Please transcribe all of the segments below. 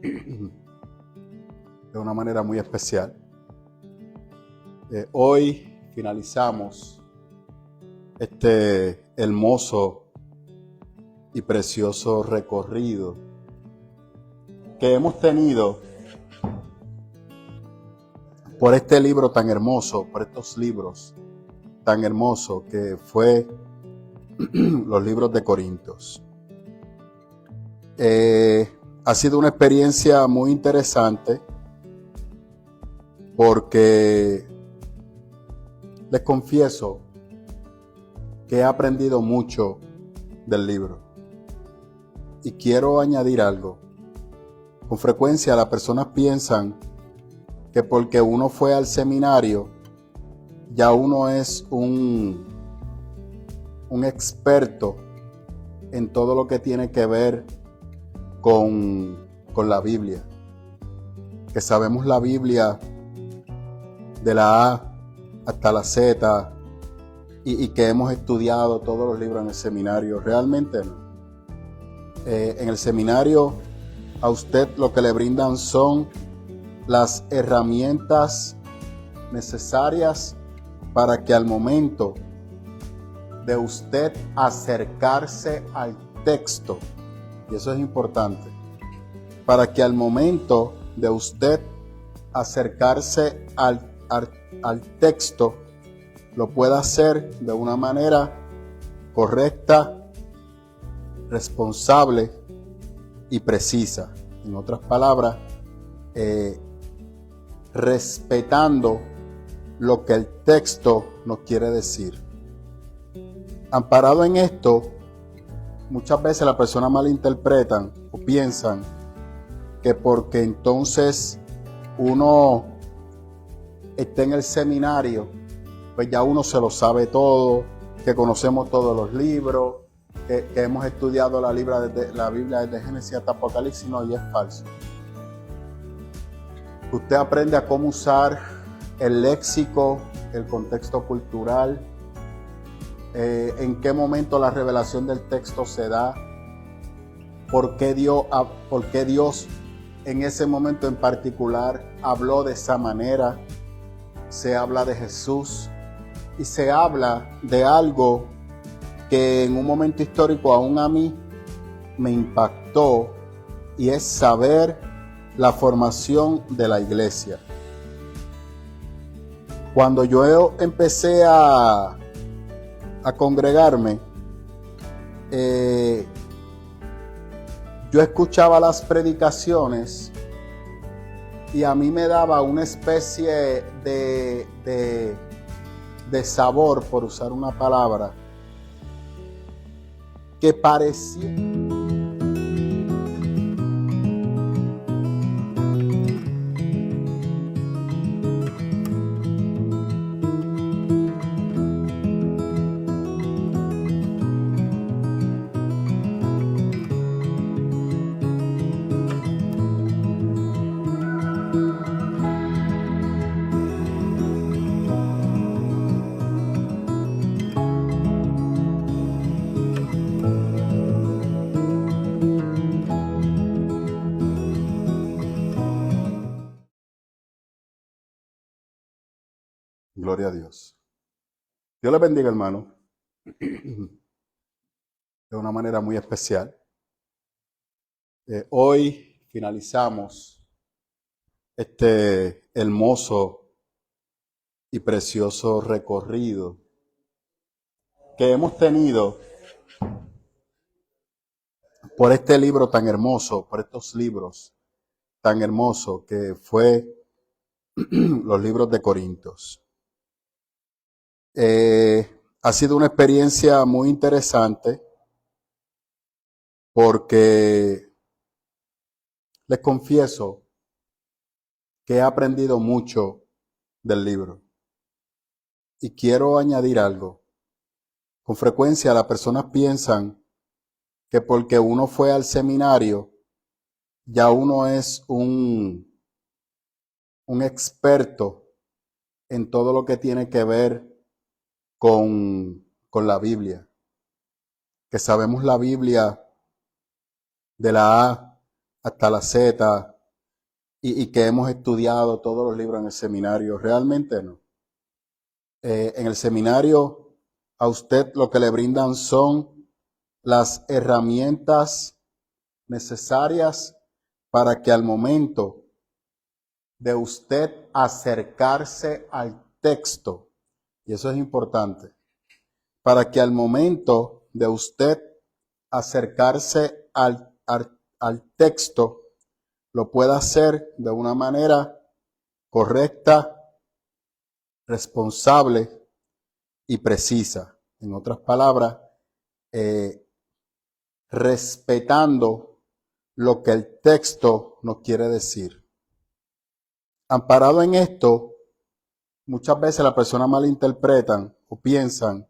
de una manera muy especial. Hoy finalizamos este hermoso y precioso recorrido que hemos tenido por este libro tan hermoso, por estos libros tan hermosos que fue los libros de Corintios. Ha sido una experiencia muy interesante porque les confieso que he aprendido mucho del libro. Y quiero añadir algo. Con frecuencia las personas piensan que porque uno fue al seminario, ya uno es un experto en todo lo que tiene que ver con la Biblia. Que sabemos la Biblia de la A hasta la Z y que hemos estudiado todos los libros en el seminario. Realmente no. En el seminario a usted lo que le brindan son las herramientas necesarias para que al momento de usted acercarse al texto, y eso es importante, para que al momento de usted acercarse al texto lo pueda hacer de una manera correcta, responsable y precisa. En otras palabras, respetando lo que el texto nos quiere decir. Amparado en esto, muchas veces las personas malinterpretan o piensan que porque entonces uno está en el seminario, pues ya uno se lo sabe todo, que conocemos todos los libros, que hemos estudiado la Biblia desde Génesis hasta Apocalipsis. No, y es falso. Usted aprende a cómo usar el léxico, el contexto cultural, en qué momento la revelación del texto se da, por qué Dios en ese momento en particular habló de esa manera. Se habla de Jesús y se habla de algo que en un momento histórico aún a mí me impactó, y es saber la formación de la iglesia. Cuando yo empecé a congregarme, yo escuchaba las predicaciones y a mí me daba una especie de sabor, por usar una palabra, que parecía... Gloria a Dios. Dios les bendiga, hermano, de una manera muy especial. Hoy finalizamos este hermoso y precioso recorrido que hemos tenido por este libro tan hermoso, por estos libros tan hermosos que fue los libros de Corintios. Ha sido una experiencia muy interesante porque les confieso que he aprendido mucho del libro. Y quiero añadir algo. Con frecuencia las personas piensan que porque uno fue al seminario, ya uno es un experto en todo lo que tiene que ver con la Biblia. Que sabemos la Biblia de la A hasta la Z y que hemos estudiado todos los libros en el seminario. Realmente no. En el seminario a usted lo que le brindan son las herramientas necesarias para que al momento de usted acercarse al texto, y eso es importante, para que al momento de usted acercarse al texto, lo pueda hacer de una manera correcta, responsable y precisa. En otras palabras, respetando lo que el texto nos quiere decir. Amparado en esto, muchas veces las personas malinterpretan o piensan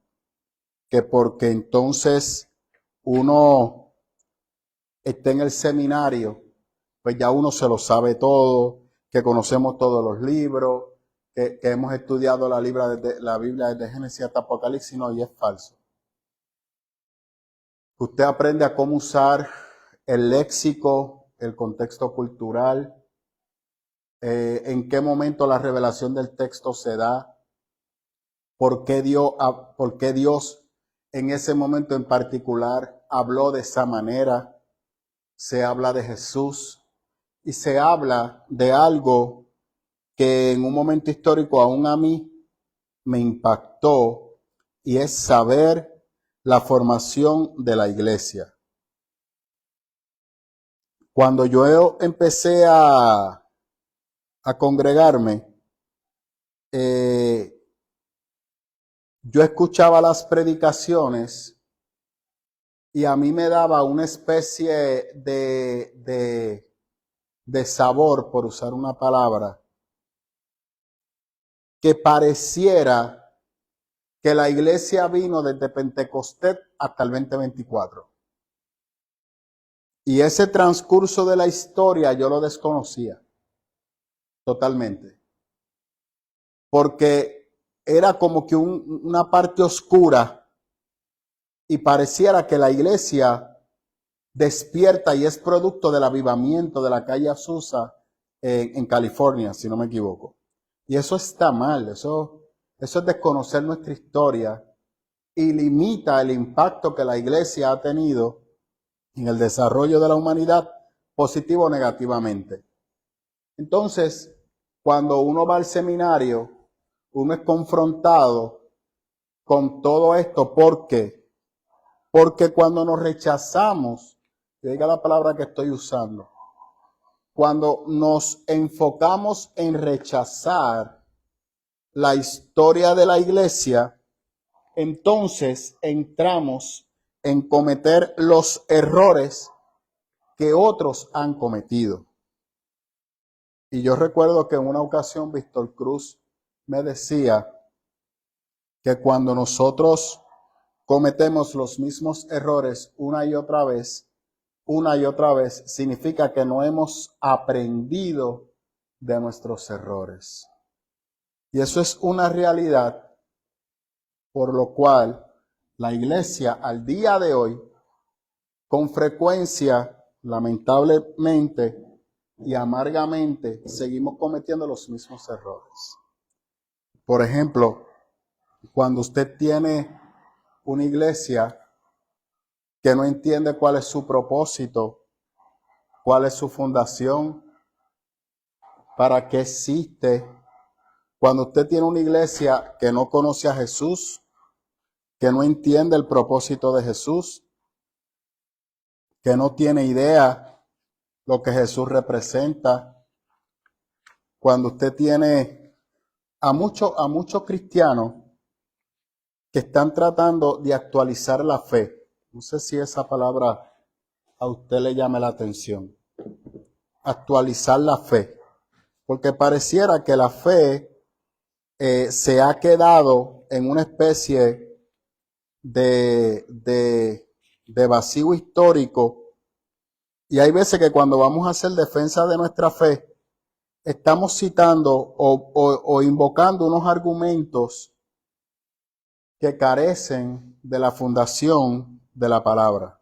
que porque entonces uno está en el seminario, pues ya uno se lo sabe todo, que conocemos todos los libros, que hemos estudiado la Biblia desde Génesis hasta Apocalipsis. No, y es falso. Usted aprende a cómo usar el léxico, el contexto cultural, en qué momento la revelación del texto se da, por qué Dios en ese momento en particular habló de esa manera. Se habla de Jesús y se habla de algo que en un momento histórico aún a mí me impactó, y es saber la formación de la iglesia. Cuando yo empecé a congregarme, yo escuchaba las predicaciones y a mí me daba una especie de sabor, por usar una palabra, que pareciera que la iglesia vino desde Pentecostés hasta el 2024. Y ese transcurso de la historia yo lo desconocía totalmente. Porque era como que una parte oscura y pareciera que la iglesia despierta y es producto del avivamiento de la calle Azusa en California, si no me equivoco. Y eso está mal, eso es desconocer nuestra historia y limita el impacto que la iglesia ha tenido en el desarrollo de la humanidad, positivo o negativamente. Entonces, cuando uno va al seminario, uno es confrontado con todo esto. ¿Por qué? Porque cuando nos rechazamos, diga la palabra que estoy usando, cuando nos enfocamos en rechazar la historia de la iglesia, entonces entramos en cometer los errores que otros han cometido. Y yo recuerdo que en una ocasión Víctor Cruz me decía que cuando nosotros cometemos los mismos errores una y otra vez, significa que no hemos aprendido de nuestros errores. Y eso es una realidad, por lo cual la iglesia al día de hoy, con frecuencia, lamentablemente y amargamente, seguimos cometiendo los mismos errores. Por ejemplo, cuando usted tiene una iglesia que no entiende cuál es su propósito, cuál es su fundación, para qué existe. Cuando usted tiene una iglesia que no conoce a Jesús, que no entiende el propósito de Jesús, que no tiene idea lo que Jesús representa. Cuando usted tiene a muchos cristianos que están tratando de actualizar la fe. No sé si esa palabra a usted le llame la atención. Actualizar la fe. Porque pareciera que la fe se ha quedado en una especie de vacío histórico. Y hay veces que cuando vamos a hacer defensa de nuestra fe, estamos citando o invocando unos argumentos que carecen de la fundación de la palabra.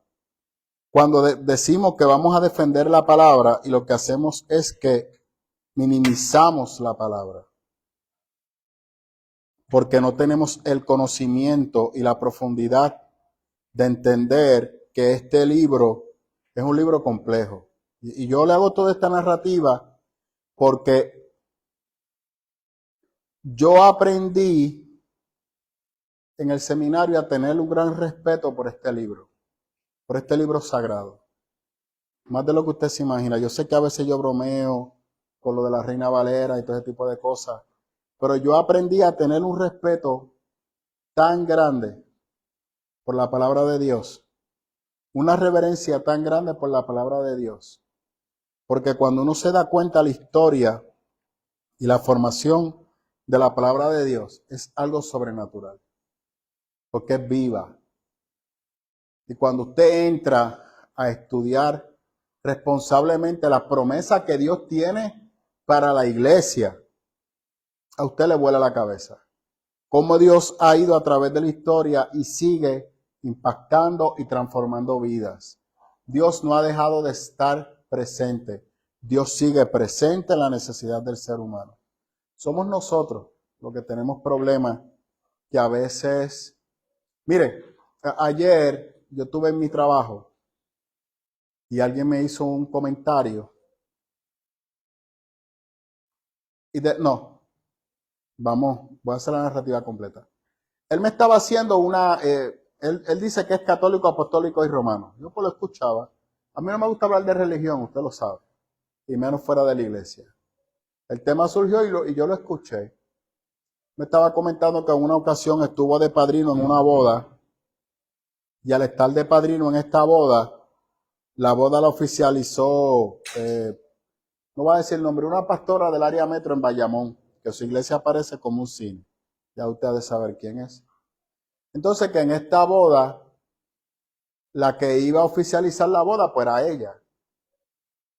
Cuando decimos que vamos a defender la palabra y lo que hacemos es que minimizamos la palabra, porque no tenemos el conocimiento y la profundidad de entender que este libro es un libro complejo. Y yo le hago toda esta narrativa porque yo aprendí en el seminario a tener un gran respeto por este libro sagrado. Más de lo que usted se imagina. Yo sé que a veces yo bromeo con lo de la Reina Valera y todo ese tipo de cosas, pero yo aprendí a tener un respeto tan grande por la palabra de Dios, una reverencia tan grande por la palabra de Dios, porque cuando uno se da cuenta de la historia y la formación de la palabra de Dios, es algo sobrenatural, porque es viva. Y cuando usted entra a estudiar responsablemente la promesa que Dios tiene para la iglesia, a usted le vuela la cabeza. Cómo Dios ha ido a través de la historia y sigue impactando y transformando vidas. Dios no ha dejado de estar presente. Dios sigue presente en la necesidad del ser humano. Somos nosotros los que tenemos problemas que a veces... Mire, ayer yo estuve en mi trabajo y alguien me hizo un comentario. Voy a hacer la narrativa completa. Él me estaba haciendo él dice que es católico, apostólico y romano. Yo pues lo escuchaba. A mí no me gusta hablar de religión, usted lo sabe, y menos fuera de la iglesia. El tema surgió y yo lo escuché. Me estaba comentando que en una ocasión estuvo de padrino en una boda, y al estar de padrino en esta boda, la boda la oficializó, no voy a decir el nombre, una pastora del área metro en Bayamón, que su iglesia aparece como un cine. Ya usted ha de saber quién es. Entonces que en esta boda, la que iba a oficializar la boda, pues era ella.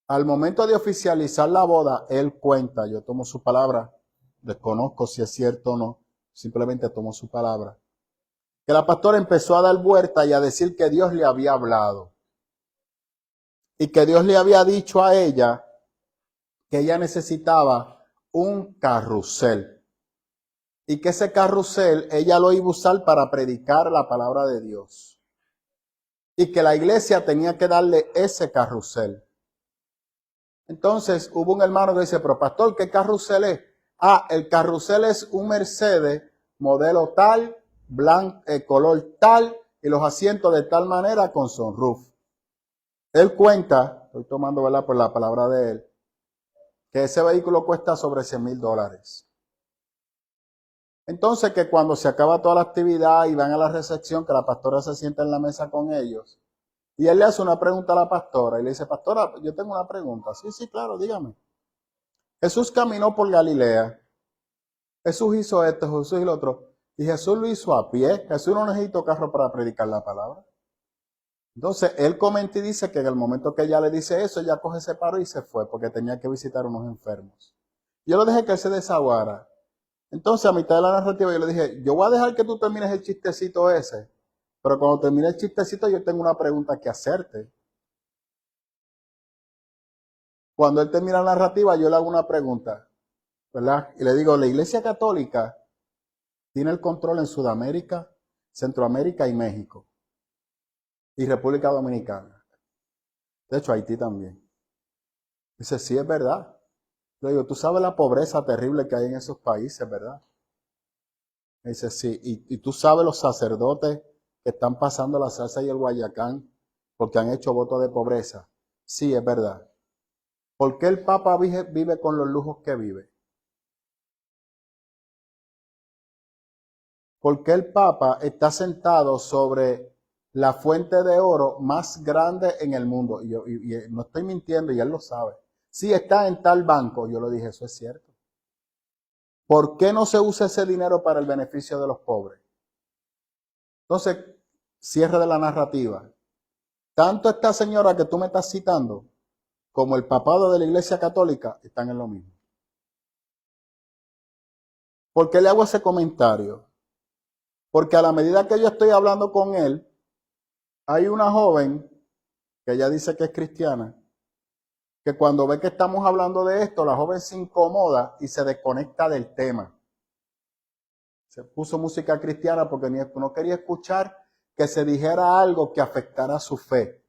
Al momento de oficializar la boda, él cuenta, yo tomo su palabra, desconozco si es cierto o no, simplemente tomo su palabra, que la pastora empezó a dar vuelta y a decir que Dios le había hablado y que Dios le había dicho a ella que ella necesitaba un carrusel y que ese carrusel ella lo iba a usar para predicar la palabra de Dios y que la iglesia tenía que darle ese carrusel. Entonces hubo un hermano que dice, pero pastor, ¿qué carrusel es? El carrusel es un Mercedes modelo tal, color tal y los asientos de tal manera con sunroof. Él cuenta, estoy tomando ¿verdad? Por la palabra de él, que ese vehículo cuesta sobre $100,000. Entonces que cuando se acaba toda la actividad y van a la recepción, que la pastora se sienta en la mesa con ellos, y él le hace una pregunta a la pastora y le dice, pastora, yo tengo una pregunta. Sí, claro, dígame. Jesús caminó por Galilea. Jesús hizo esto, Jesús y lo otro. Y Jesús lo hizo a pie. Jesús no necesitó carro para predicar la palabra. Entonces, él comenta y dice que en el momento que ella le dice eso, ella coge ese paro y se fue porque tenía que visitar a unos enfermos. Yo lo dejé que él se desahogara. Entonces, a mitad de la narrativa, yo le dije, yo voy a dejar que tú termines el chistecito ese, pero cuando termine el chistecito, yo tengo una pregunta que hacerte. Cuando él termina la narrativa, yo le hago una pregunta, ¿verdad? Y le digo, la Iglesia Católica tiene el control en Sudamérica, Centroamérica y México. Y República Dominicana. De hecho, Haití también. Dice, sí, es verdad. Le digo, tú sabes la pobreza terrible que hay en esos países, ¿verdad? Me dice, sí. Y tú sabes los sacerdotes que están pasando la salsa y el guayacán porque han hecho voto de pobreza. Sí, es verdad. ¿Por qué el Papa vive con los lujos que vive? ¿Por qué el Papa está sentado sobre la fuente de oro más grande en el mundo? Y no estoy mintiendo y él lo sabe. Sí, está en tal banco. Yo le dije, eso es cierto. ¿Por qué no se usa ese dinero para el beneficio de los pobres? Entonces, cierre de la narrativa. Tanto esta señora que tú me estás citando como el papado de la Iglesia Católica están en lo mismo. ¿Por qué le hago ese comentario? Porque a la medida que yo estoy hablando con él, hay una joven que ella dice que es cristiana que cuando ve que estamos hablando de esto, la joven se incomoda y se desconecta del tema. Se puso música cristiana porque no quería escuchar que se dijera algo que afectara su fe.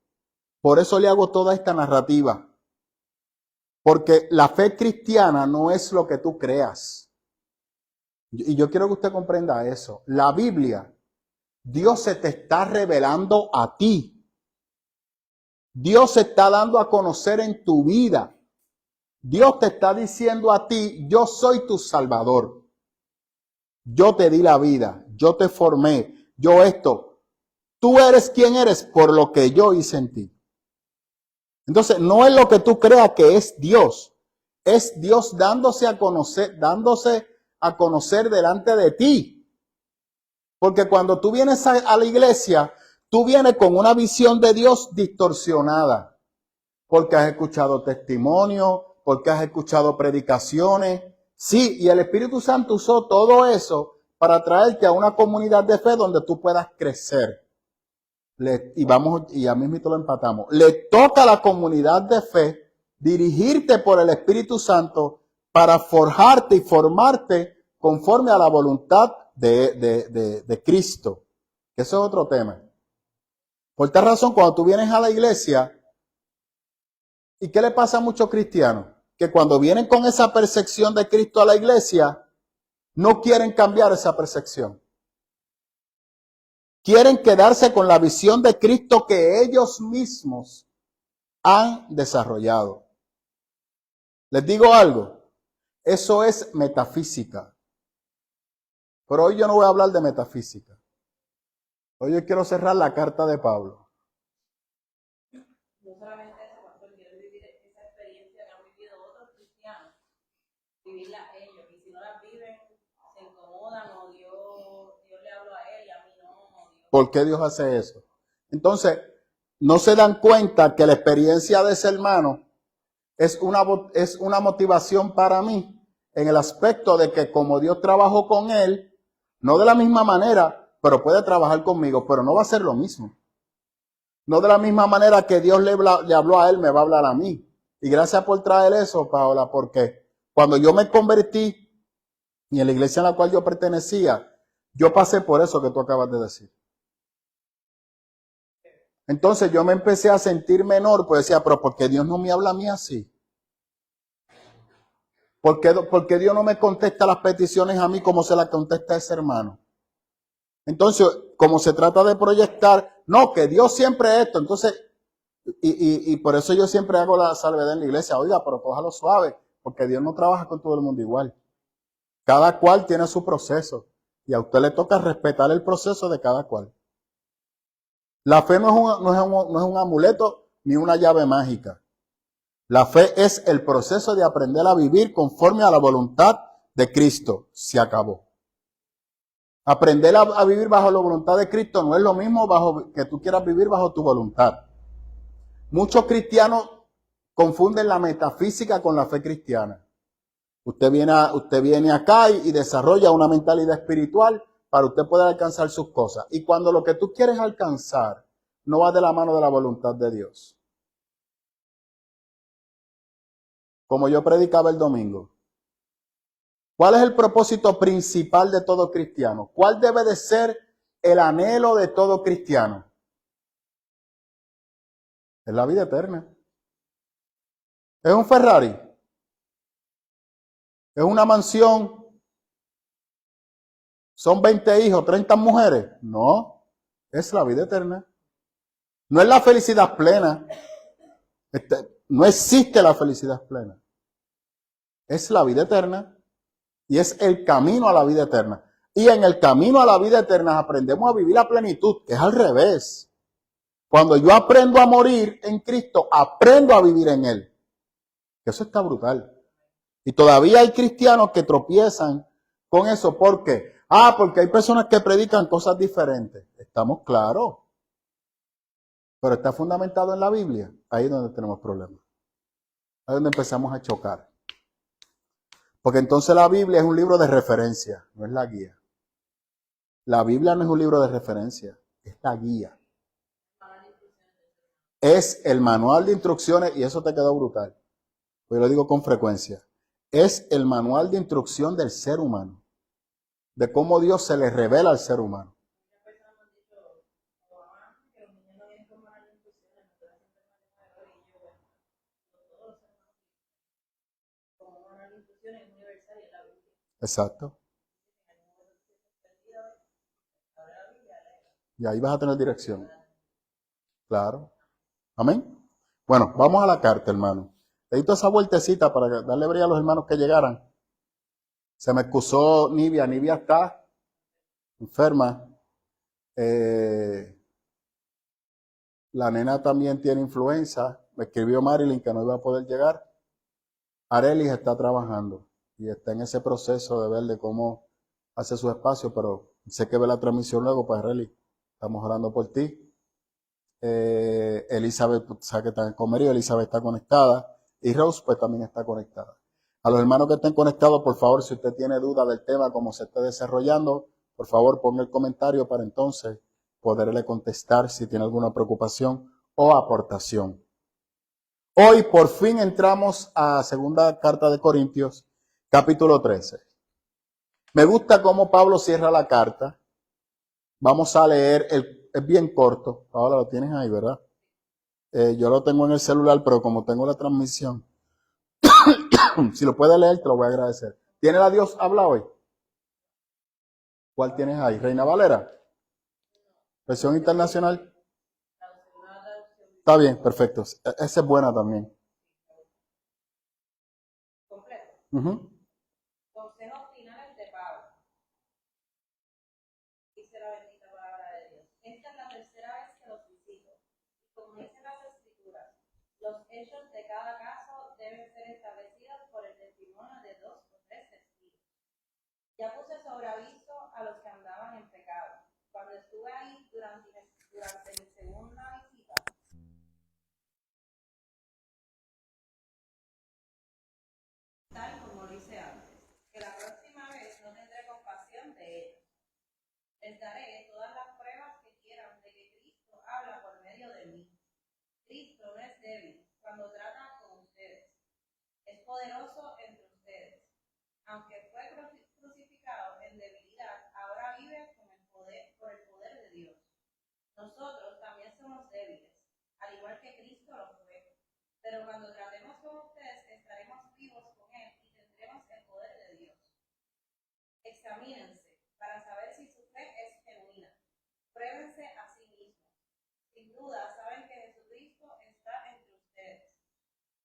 Por eso le hago toda esta narrativa. Porque la fe cristiana no es lo que tú creas. Y yo quiero que usted comprenda eso. La Biblia, Dios se te está revelando a ti. Dios se está dando a conocer en tu vida. Dios te está diciendo a ti, yo soy tu Salvador. Yo te di la vida, yo te formé, yo esto. Tú eres quien eres por lo que yo hice en ti. Entonces, no es lo que tú creas que es Dios. Es Dios dándose a conocer delante de ti. Porque cuando tú vienes a la iglesia, tú vienes con una visión de Dios distorsionada. Porque has escuchado testimonios, porque has escuchado predicaciones. Sí, y el Espíritu Santo usó todo eso para traerte a una comunidad de fe donde tú puedas crecer. Y ya mismo lo empatamos. Le toca a la comunidad de fe dirigirte por el Espíritu Santo para forjarte y formarte conforme a la voluntad de Cristo. Eso es otro tema. Por tal razón, cuando tú vienes a la iglesia, ¿y qué le pasa a muchos cristianos? Que cuando vienen con esa percepción de Cristo a la iglesia, no quieren cambiar esa percepción. Quieren quedarse con la visión de Cristo que ellos mismos han desarrollado. Les digo algo, eso es metafísica. Pero hoy yo no voy a hablar de metafísica. Hoy yo quiero cerrar la carta de Pablo. No solamente eso, pastor, quiero vivir esa experiencia que han vivido otros cristianos, vivirla ellos, y si no la viven, se incomodan o Dios le habló a él y a mí no. ¿Por qué Dios hace eso? Entonces, no se dan cuenta que la experiencia de ese hermano es una motivación para mí en el aspecto de que como Dios trabajó con él, no de la misma manera, pero puede trabajar conmigo, pero no va a ser lo mismo. No de la misma manera que Dios le habló a él, me va a hablar a mí. Y gracias por traer eso, Paola, porque cuando yo me convertí y en la iglesia a la cual yo pertenecía, yo pasé por eso que tú acabas de decir. Entonces yo me empecé a sentir menor, pues decía, pero ¿por qué Dios no me habla a mí así? ¿Por qué Dios no me contesta las peticiones a mí como se las contesta a ese hermano? Entonces, como se trata de proyectar, no, que Dios siempre esto, entonces, y por eso yo siempre hago la salvedad en la iglesia, oiga, pero cójalo suave, porque Dios no trabaja con todo el mundo igual. Cada cual tiene su proceso, y a usted le toca respetar el proceso de cada cual. La fe no es un amuleto ni una llave mágica. La fe es el proceso de aprender a vivir conforme a la voluntad de Cristo. Se acabó. Aprender a vivir bajo la voluntad de Cristo no es lo mismo que tú quieras vivir bajo tu voluntad. Muchos cristianos confunden la metafísica con la fe cristiana. Usted viene acá y desarrolla una mentalidad espiritual para usted poder alcanzar sus cosas. Y cuando lo que tú quieres alcanzar no va de la mano de la voluntad de Dios. Como yo predicaba el domingo. ¿Cuál es el propósito principal de todo cristiano? ¿Cuál debe de ser el anhelo de todo cristiano? Es la vida eterna. ¿Es un Ferrari? ¿Es una mansión? ¿Son 20 hijos, 30 mujeres? No, es la vida eterna. No es la felicidad plena. No existe la felicidad plena. Es la vida eterna. Y es el camino a la vida eterna. Y en el camino a la vida eterna aprendemos a vivir la plenitud, que es al revés. Cuando yo aprendo a morir en Cristo, aprendo a vivir en Él. Eso está brutal. Y todavía hay cristianos que tropiezan con eso. ¿Por qué? Porque hay personas que predican cosas diferentes. Estamos claros. Pero está fundamentado en la Biblia. Ahí es donde tenemos problemas. Ahí es donde empezamos a chocar. Porque entonces la Biblia es un libro de referencia, no es la guía. La Biblia no es un libro de referencia, es la guía. Es el manual de instrucciones y eso te quedó brutal. pues lo digo con frecuencia, es el manual de instrucción del ser humano, de cómo Dios se le revela al ser humano. Exacto. Y ahí vas a tener dirección. Claro. Amén. Bueno, vamos a la carta, hermano. Le di toda esa vueltecita para darle brillo a los hermanos que llegaran. Se me excusó Nivia. Nivia está enferma. La nena también tiene influenza. Me escribió Marilyn que no iba a poder llegar. Arelis está trabajando y está en ese proceso de ver de cómo hace su espacio, pero sé que ve la transmisión luego, pues Arelis, estamos orando por ti. Elizabeth, sabe que está en comerío, Elizabeth está conectada y Rose pues también está conectada. A los hermanos que estén conectados, por favor, si usted tiene duda del tema, cómo se esté desarrollando, por favor ponga el comentario para entonces poderle contestar si tiene alguna preocupación o aportación. Hoy por fin entramos a segunda carta de Corintios, capítulo 13. Me gusta cómo Pablo cierra la carta. Vamos a leer, es bien corto. Ahora lo tienes ahí, ¿verdad? Yo lo tengo en el celular, pero como tengo la transmisión, si lo puedes leer, te lo voy a agradecer. ¿Tiene la Dios habla hoy? ¿Cuál tienes ahí? ¿Reina Valera? ¿Versión internacional? Está bien, perfecto. Esa es buena también. Uh-huh. Consejos finales de Pablo. Dice la bendita palabra de Dios. Esta es la tercera vez que los visito. Y como dicen las escrituras, los hechos de cada caso deben ser establecidos por el testimonio de 2 o 3 testigos. Ya puse sobre aviso a los que andaban en pecado. Cuando estuve ahí durante mi segunda visita, tal como lo hice antes, que la próxima vez no tendré compasión de ellos. Les daré todas las pruebas que quieran de que Cristo habla por medio de mí. Cristo no es débil cuando trata con ustedes. Es poderoso entre ustedes. Aunque fue crucificado en debilidad, ahora vive por el poder de Dios. Nosotros también somos débiles, al igual que Cristo lo fue. Pero cuando tratemos con ustedes, estaremos vivos con Él y tendremos el poder de Dios. Examínense para saber si su fe es genuina. Pruébense a sí mismos. Sin duda, saben que Jesucristo está entre ustedes.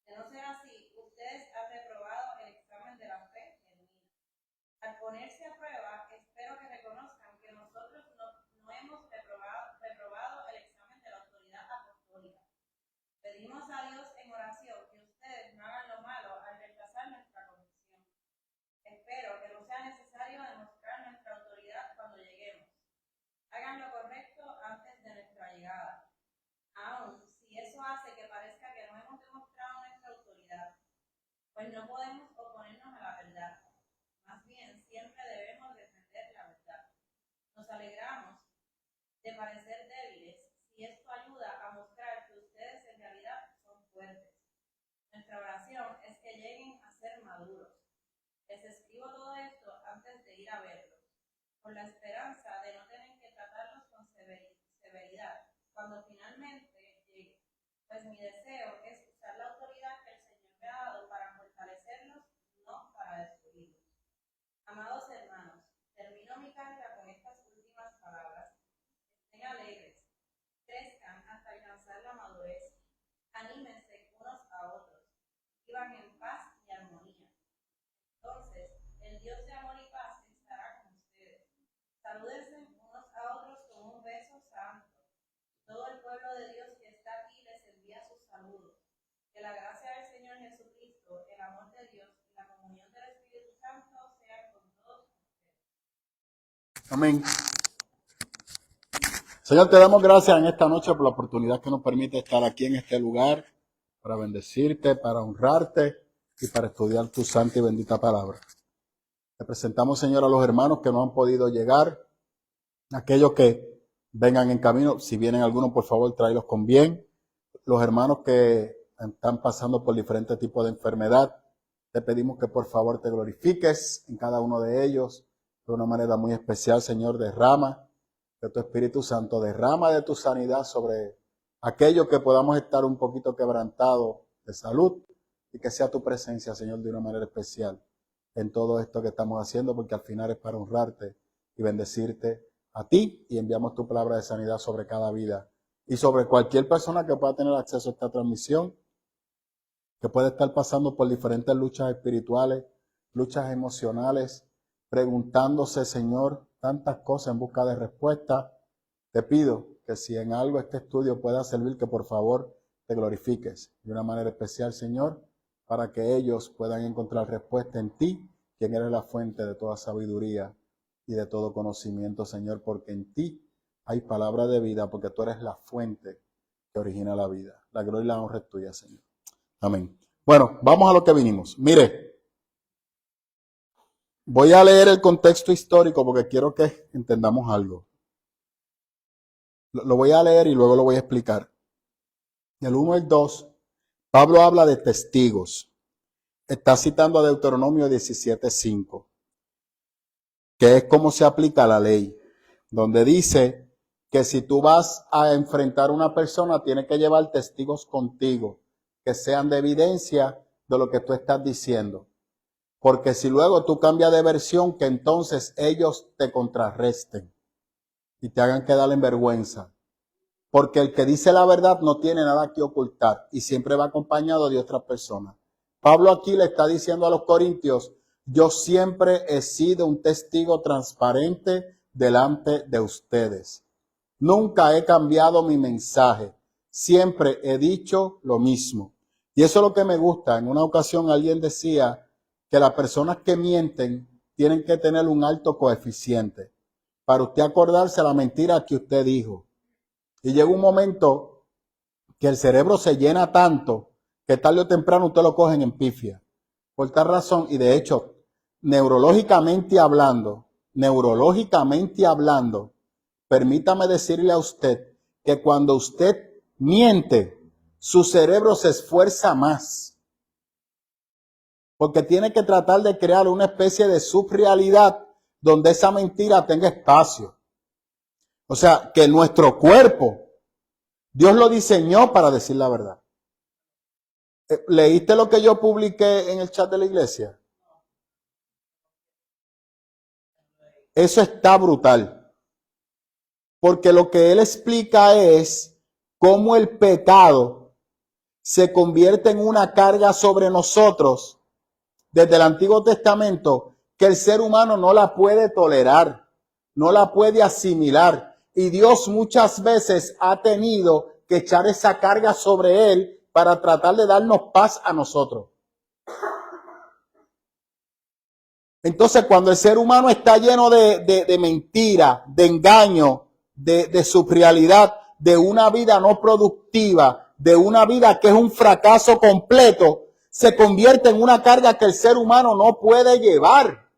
De no ser así, ustedes han reprobado el examen de la fe genuina. Al ponerse a prueba, espero que reconozcan que nosotros no hemos reprobado el examen de la autoridad apostólica. Pedimos a Dios en oración que ustedes no hagan lo malo al rechazar nuestra convicción. Espero que no sea necesario demostrar nuestra autoridad cuando lleguemos. Hagan lo correcto antes de nuestra llegada. Aún si eso hace que parezca que no hemos demostrado nuestra autoridad, pues no podemos oponernos a la verdad. Más bien, siempre debemos defender la verdad. Nos alegramos de parecer débiles si esto ayuda a mostrar que ustedes en realidad son fuertes. Nuestra oración es que lleguen a ser maduros. Les escribo todo esto antes de ir a verlos, con la esperanza de no tener que tratarlos con severidad cuando finalmente llegue. Pues mi deseo es usar la autoridad que el Señor me ha dado para fortalecerlos, no para destruirlos. Amados hermanos, termino mi carta con estas últimas palabras. Estén alegres, crezcan hasta alcanzar la madurez, anímense unos a otros, vivan en paz y armonía. Entonces, el Dios de amor y paz estará con ustedes. Salúdense unos a otros con un beso santo. Todo el pueblo de Dios que está aquí les envía sus saludos. Que la gracia del Señor Jesucristo, el amor de Dios y la comunión del Espíritu Santo sean con todos ustedes. Amén. Señor, te damos gracias en esta noche por la oportunidad que nos permite estar aquí en este lugar para bendecirte, para honrarte y para estudiar tu santa y bendita palabra. Te presentamos, Señor, a los hermanos que no han podido llegar, aquellos que vengan en camino. Si vienen algunos, por favor, tráelos con bien. Los hermanos que están pasando por diferentes tipos de enfermedad. Te pedimos que por favor te glorifiques en cada uno de ellos de una manera muy especial, Señor. Derrama de tu Espíritu Santo, derrama de tu sanidad sobre aquellos que podamos estar un poquito quebrantados de salud, y que sea tu presencia, Señor, de una manera especial en todo esto que estamos haciendo, porque al final es para honrarte y bendecirte a ti, y enviamos tu palabra de sanidad sobre cada vida y sobre cualquier persona que pueda tener acceso a esta transmisión, que puede estar pasando por diferentes luchas espirituales, luchas emocionales, preguntándose, Señor, tantas cosas en busca de respuesta. Te pido que si en algo este estudio pueda servir, que por favor te glorifiques de una manera especial, Señor, para que ellos puedan encontrar respuesta en ti, quien eres la fuente de toda sabiduría y de todo conocimiento, Señor, porque en ti hay palabra de vida, porque tú eres la fuente que origina la vida. La gloria y la honra es tuya, Señor. Amén. Bueno, vamos a lo que vinimos. Mire, voy a leer el contexto histórico porque quiero que entendamos algo. Lo voy a leer y luego lo voy a explicar. Del 1 al 2, Pablo habla de testigos. Está citando a Deuteronomio 17:5, que es cómo se aplica la ley, donde dice que si tú vas a enfrentar a una persona, tienes que llevar testigos contigo, que sean de evidencia de lo que tú estás diciendo. Porque si luego tú cambias de versión, que entonces ellos te contrarresten y te hagan quedar en vergüenza. Porque el que dice la verdad no tiene nada que ocultar y siempre va acompañado de otras personas. Pablo aquí le está diciendo a los corintios: yo siempre he sido un testigo transparente delante de ustedes. Nunca he cambiado mi mensaje. Siempre he dicho lo mismo. Y eso es lo que me gusta. En una ocasión alguien decía que las personas que mienten tienen que tener un alto coeficiente para usted acordarse la mentira que usted dijo. Y llega un momento que el cerebro se llena tanto que tarde o temprano usted lo cogen en pifia. Por tal razón, y de hecho, neurológicamente hablando, permítame decirle a usted que cuando usted miente, su cerebro se esfuerza más. Porque tiene que tratar de crear una especie de subrealidad donde esa mentira tenga espacio. O sea, que nuestro cuerpo, Dios lo diseñó para decir la verdad. ¿Leíste lo que yo publiqué en el chat de la iglesia? Eso está brutal. Porque lo que él explica es cómo el pecado se convierte en una carga sobre nosotros desde el Antiguo Testamento, que el ser humano no la puede tolerar, no la puede asimilar. Y Dios muchas veces ha tenido que echar esa carga sobre él para tratar de darnos paz a nosotros. Entonces, cuando el ser humano está lleno de mentira, de engaño, de subrealidad, de una vida no productiva, de una vida que es un fracaso completo, se convierte en una carga que el ser humano no puede llevar.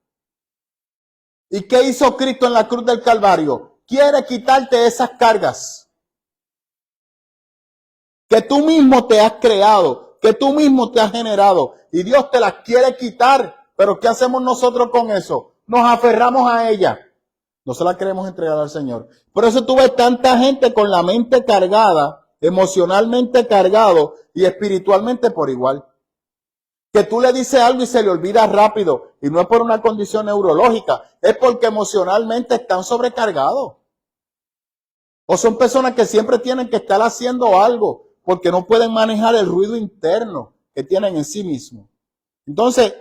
¿Y qué hizo Cristo en la cruz del Calvario? Quiere quitarte esas cargas que tú mismo te has creado, que tú mismo te has generado, y Dios te las quiere quitar. Pero ¿qué hacemos nosotros con eso? Nos aferramos a ella. No se la queremos entregar al Señor. Por eso tú ves tanta gente con la mente cargada, emocionalmente cargado y espiritualmente por igual. Que tú le dices algo y se le olvida rápido. Y no es por una condición neurológica, es porque emocionalmente están sobrecargados. O son personas que siempre tienen que estar haciendo algo porque no pueden manejar el ruido interno que tienen en sí mismos. Entonces,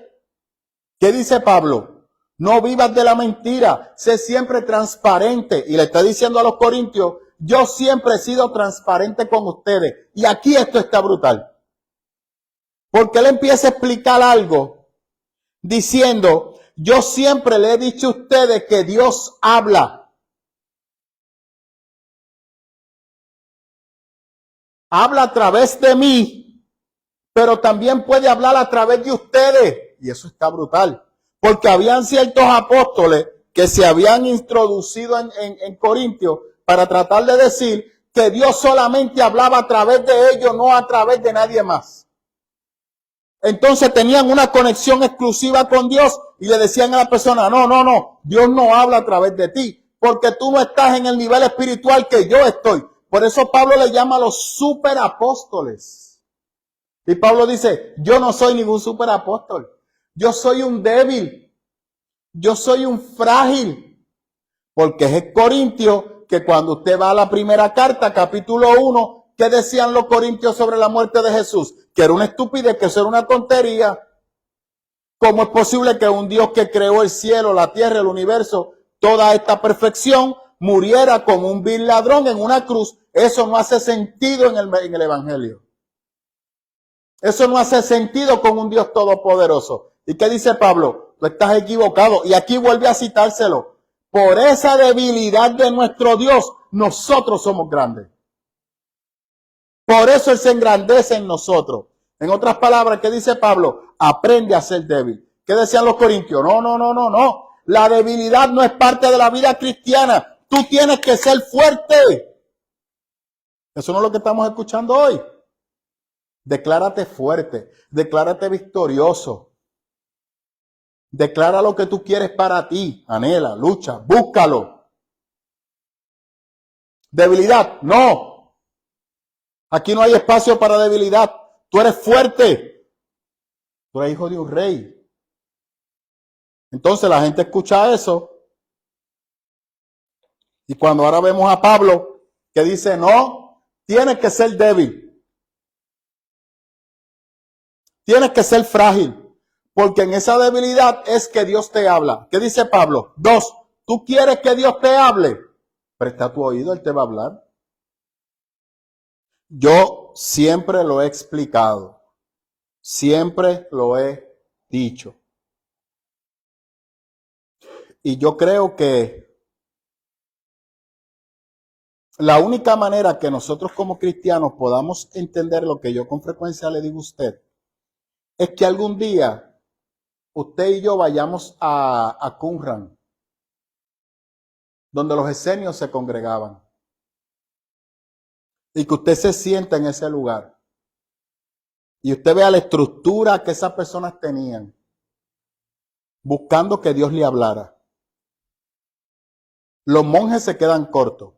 ¿qué dice Pablo? No vivas de la mentira, sé siempre transparente. Y le está diciendo a los corintios: yo siempre he sido transparente con ustedes. Y aquí esto está brutal. Porque él empieza a explicar algo diciendo: yo siempre le he dicho a ustedes que Dios habla. Habla a través de mí, pero también puede hablar a través de ustedes. Y eso está brutal. Porque habían ciertos apóstoles que se habían introducido en Corintios para tratar de decir que Dios solamente hablaba a través de ellos, no a través de nadie más. Entonces tenían una conexión exclusiva con Dios y le decían a la persona, no, Dios no habla a través de ti, porque tú no estás en el nivel espiritual que yo estoy. Por eso Pablo le llama a los superapóstoles. Y Pablo dice, yo no soy ningún superapóstol, yo soy un débil, yo soy un frágil, porque es el Corintio que cuando usted va a la primera carta, capítulo 1, ¿qué decían los corintios sobre la muerte de Jesús? Que era una estupidez, que eso era una tontería. ¿Cómo es posible que un Dios que creó el cielo, la tierra, el universo, toda esta perfección, muriera como un vil ladrón en una cruz? Eso no hace sentido en el Evangelio. Eso no hace sentido con un Dios todopoderoso. ¿Y qué dice Pablo? Tú estás equivocado. Y aquí vuelve a citárselo. Por esa debilidad de nuestro Dios, nosotros somos grandes. Por eso Él se engrandece en nosotros. En otras palabras, ¿qué dice Pablo? Aprende a ser débil. ¿Qué decían los corintios? No. La debilidad no es parte de la vida cristiana. Tú tienes que ser fuerte. Eso no es lo que estamos escuchando hoy. Declárate fuerte. Declárate victorioso. Declara lo que tú quieres para ti. Anhela, lucha, búscalo. Debilidad, no. Aquí no hay espacio para debilidad. Tú eres fuerte. Tú eres hijo de un rey. Entonces la gente escucha eso. Y cuando ahora vemos a Pablo que dice, no, tienes que ser débil. Tienes que ser frágil. Porque en esa debilidad es que Dios te habla. ¿Qué dice Pablo? 2. ¿Tú quieres que Dios te hable? Presta tu oído, Él te va a hablar. Yo siempre lo he explicado, siempre lo he dicho. Y yo creo que la única manera que nosotros como cristianos podamos entender lo que yo con frecuencia le digo a usted, es que algún día usted y yo vayamos a Qumran, donde los esenios se congregaban. Y que usted se sienta en ese lugar. Y usted vea la estructura que esas personas tenían. Buscando que Dios le hablara. Los monjes se quedan cortos.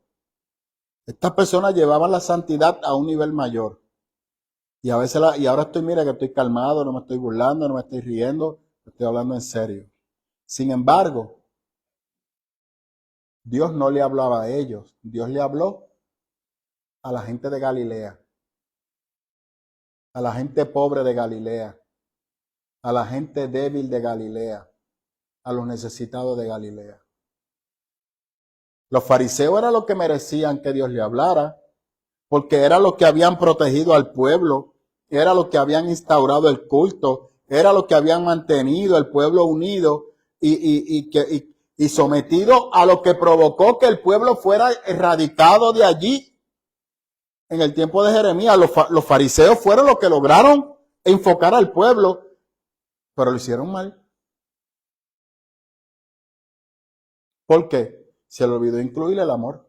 Estas personas llevaban la santidad a un nivel mayor. Y a veces y ahora mira que estoy calmado, no me estoy burlando, no me estoy riendo, estoy hablando en serio. Sin embargo, Dios no le hablaba a ellos. Dios le habló a la gente de Galilea, a la gente pobre de Galilea, a la gente débil de Galilea, a los necesitados de Galilea. Los fariseos eran los que merecían que Dios le hablara, porque era los que habían protegido al pueblo, era los que habían instaurado el culto, era los que habían mantenido el pueblo unido y sometido a lo que provocó que el pueblo fuera erradicado de allí. En el tiempo de Jeremías, los fariseos fueron los que lograron enfocar al pueblo, pero lo hicieron mal. ¿Por qué? Se le olvidó incluir el amor.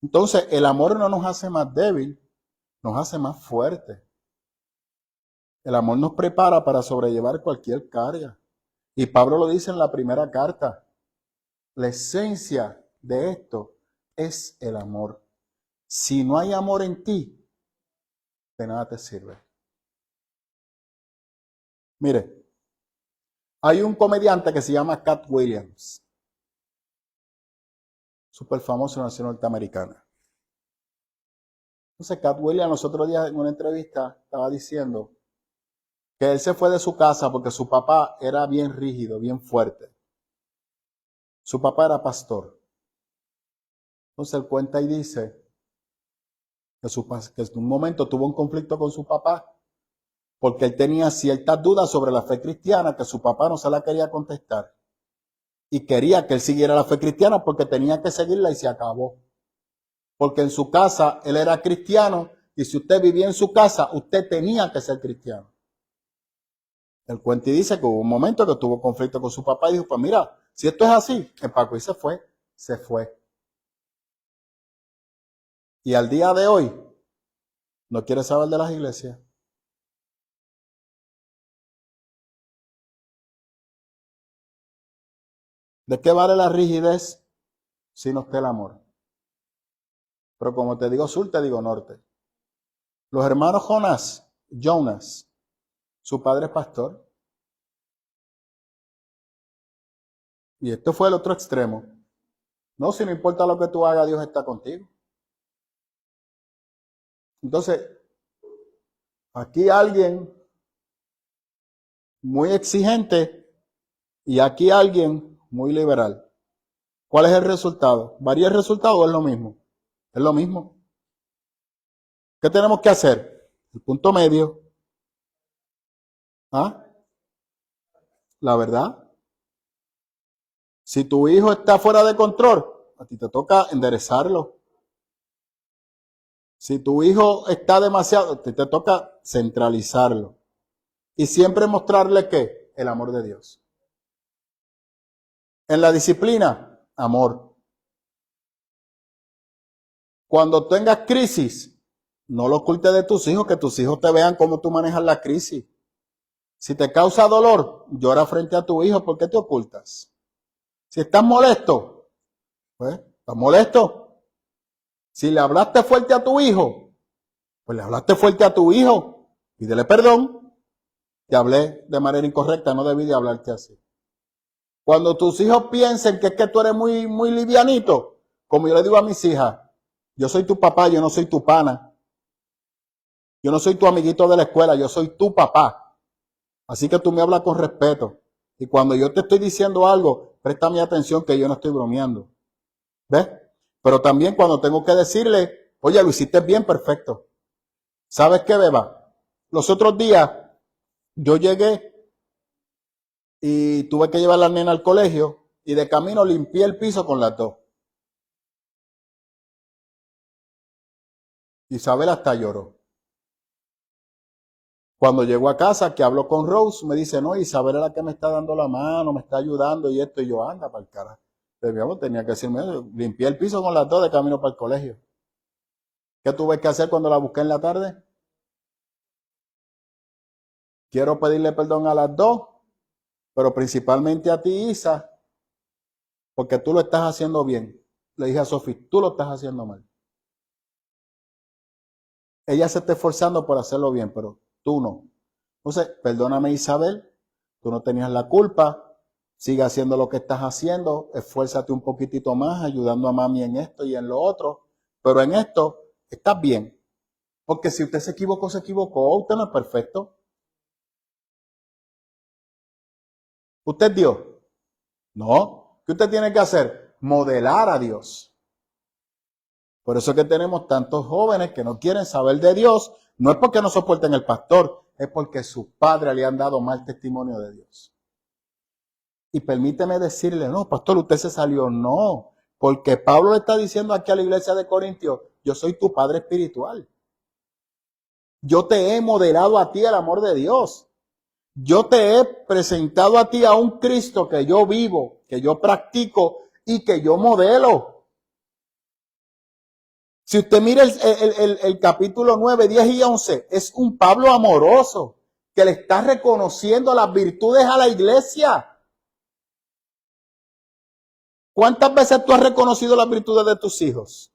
Entonces, el amor no nos hace más débil, nos hace más fuerte. El amor nos prepara para sobrellevar cualquier carga. Y Pablo lo dice en la primera carta. La esencia de esto es el amor. Si no hay amor en ti, de nada te sirve. Mire, hay un comediante que se llama Cat Williams, súper famoso en la nación norteamericana. Entonces, Cat Williams los otros días en una entrevista estaba diciendo que él se fue de su casa porque su papá era bien rígido, bien fuerte. Su papá era pastor. Entonces él cuenta y dice que en un momento tuvo un conflicto con su papá porque él tenía ciertas dudas sobre la fe cristiana que su papá no se la quería contestar. Y quería que él siguiera la fe cristiana porque tenía que seguirla y se acabó. Porque en su casa él era cristiano y si usted vivía en su casa, usted tenía que ser cristiano. El cuento dice que hubo un momento que tuvo conflicto con su papá y dijo, pues mira, si esto es así, empacó y se fue. se fue. Y al día de hoy no quiere saber de las iglesias. ¿De qué vale la rigidez si no está el amor? Pero como te digo sur, te digo norte. Los hermanos Jonas, su padre es pastor. Y esto fue el otro extremo. No, si no importa lo que tú hagas, Dios está contigo. Entonces, aquí alguien muy exigente y aquí alguien muy liberal. ¿Cuál es el resultado? ¿Varía el resultado o es lo mismo? Es lo mismo. ¿Qué tenemos que hacer? El punto medio. ¿Ah? La verdad. Si tu hijo está fuera de control, a ti te toca enderezarlo. Si tu hijo está demasiado, a ti te toca centralizarlo. Y siempre mostrarle ¿qué? El amor de Dios. En la disciplina, amor. Cuando tengas crisis, no lo ocultes de tus hijos, que tus hijos te vean cómo tú manejas la crisis. Si te causa dolor, llora frente a tu hijo, ¿por qué te ocultas? Si estás molesto, pues, ¿estás molesto? Si le hablaste fuerte a tu hijo, pues le hablaste fuerte a tu hijo, pídele perdón. Te hablé de manera incorrecta, no debí de hablarte así. Cuando tus hijos piensen que es que tú eres muy, muy livianito, como yo le digo a mis hijas, yo soy tu papá, yo no soy tu pana. Yo no soy tu amiguito de la escuela, yo soy tu papá. Así que tú me hablas con respeto. Y cuando yo te estoy diciendo algo, préstame atención que yo no estoy bromeando. ¿Ves? Pero también cuando tengo que decirle, oye, lo hiciste bien, perfecto. ¿Sabes qué, beba? Los otros días yo llegué y tuve que llevar a la nena al colegio y de camino limpié el piso con las dos. Isabel hasta lloró. Cuando llegó a casa, que habló con Rose, me dice, no, Isabel es la que me está dando la mano, me está ayudando y esto, y yo, anda para el carajo. Tenía que decirme eso. Limpié el piso con las dos de camino para el colegio. ¿Qué tuve que hacer cuando la busqué en la tarde? Quiero pedirle perdón a las dos, pero principalmente a ti, Isa, porque tú lo estás haciendo bien. Le dije a Sofía, tú lo estás haciendo mal. Ella se está esforzando por hacerlo bien, pero tú no. Entonces, perdóname, Isabel, tú no tenías la culpa. Sigue haciendo lo que estás haciendo, esfuérzate un poquitito más, ayudando a mami en esto y en lo otro, pero en esto estás bien. Porque si usted se equivocó, usted no es perfecto. ¿Usted es Dios? No. ¿Qué usted tiene que hacer? Modelar a Dios. Por eso es que tenemos tantos jóvenes que no quieren saber de Dios. No es porque no soporten el pastor, es porque sus padres le han dado mal testimonio de Dios. Y permíteme decirle, no, pastor, usted se salió. No, porque Pablo le está diciendo aquí a la iglesia de Corintios, yo soy tu padre espiritual. Yo te he modelado a ti el amor de Dios. Yo te he presentado a ti a un Cristo que yo vivo, que yo practico y que yo modelo. Si usted mira el capítulo 9, 10 y 11, es un Pablo amoroso que le está reconociendo las virtudes a la iglesia. ¿Cuántas veces tú has reconocido las virtudes de tus hijos?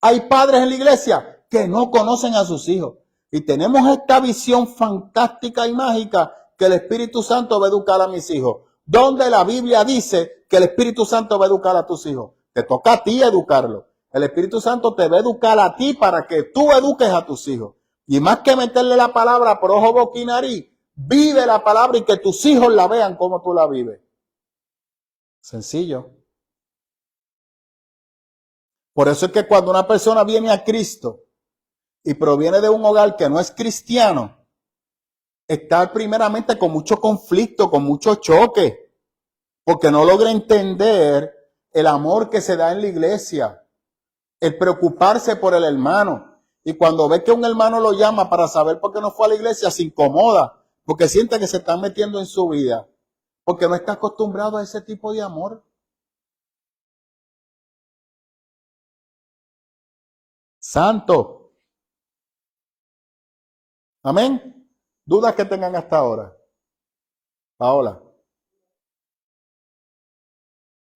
Hay padres en la iglesia que no conocen a sus hijos. Y tenemos esta visión fantástica y mágica que el Espíritu Santo va a educar a mis hijos. ¿Dónde la Biblia dice que el Espíritu Santo va a educar a tus hijos? Te toca a ti educarlo. El Espíritu Santo te va a educar a ti para que tú eduques a tus hijos. Y más que meterle la palabra por ojo, boca y nariz, vive la palabra y que tus hijos la vean como tú la vives. Sencillo. Por eso es que cuando una persona viene a Cristo y proviene de un hogar que no es cristiano, está primeramente con mucho conflicto, con mucho choque, porque no logra entender el amor que se da en la iglesia, el preocuparse por el hermano. Y cuando ve que un hermano lo llama para saber por qué no fue a la iglesia, se incomoda, porque siente que se están metiendo en su vida, porque no está acostumbrado a ese tipo de amor. santo. Amén. ¿Dudas que tengan hasta ahora? Paola.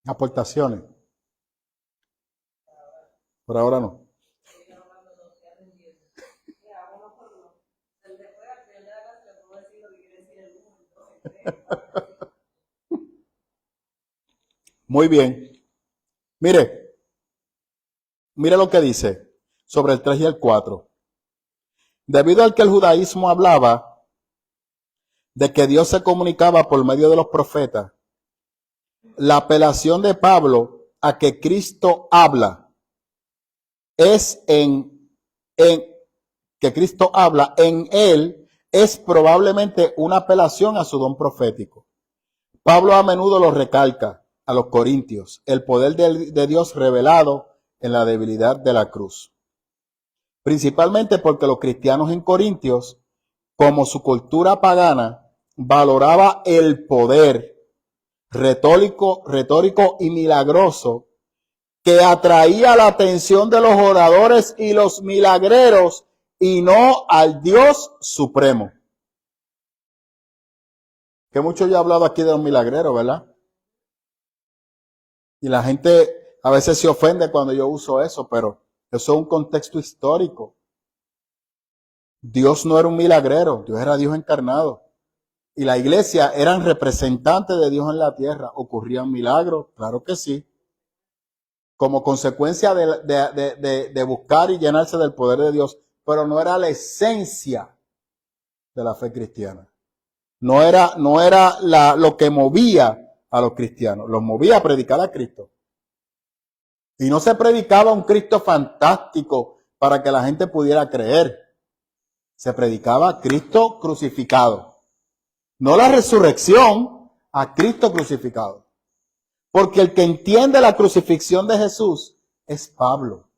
Aportaciones. Por ahora no. Muy bien. Mire lo que dice sobre el 3 y el 4. Debido al que el judaísmo hablaba de que Dios se comunicaba por medio de los profetas, la apelación de Pablo a que Cristo habla es que Cristo habla en él es probablemente una apelación a su don profético. Pablo a menudo lo recalca a los corintios, el poder de Dios revelado en la debilidad de la cruz. Principalmente porque los cristianos en Corintios, como su cultura pagana, valoraba el poder retórico y milagroso que atraía la atención de los oradores y los milagreros y no al Dios supremo. Que mucho yo he hablado aquí de los milagreros, ¿verdad? Y la gente a veces se ofende cuando yo uso eso, pero eso es un contexto histórico. Dios no era un milagrero, Dios era Dios encarnado. Y la iglesia eran representantes de Dios en la tierra. ¿Ocurrían milagros? Claro que sí. Como consecuencia de buscar y llenarse del poder de Dios. Pero no era la esencia de la fe cristiana. No era lo que movía a los cristianos. Los movía a predicar a Cristo. Y no se predicaba un Cristo fantástico para que la gente pudiera creer. Se predicaba a Cristo crucificado. No la resurrección, a Cristo crucificado. Porque el que entiende la crucifixión de Jesús es Pablo.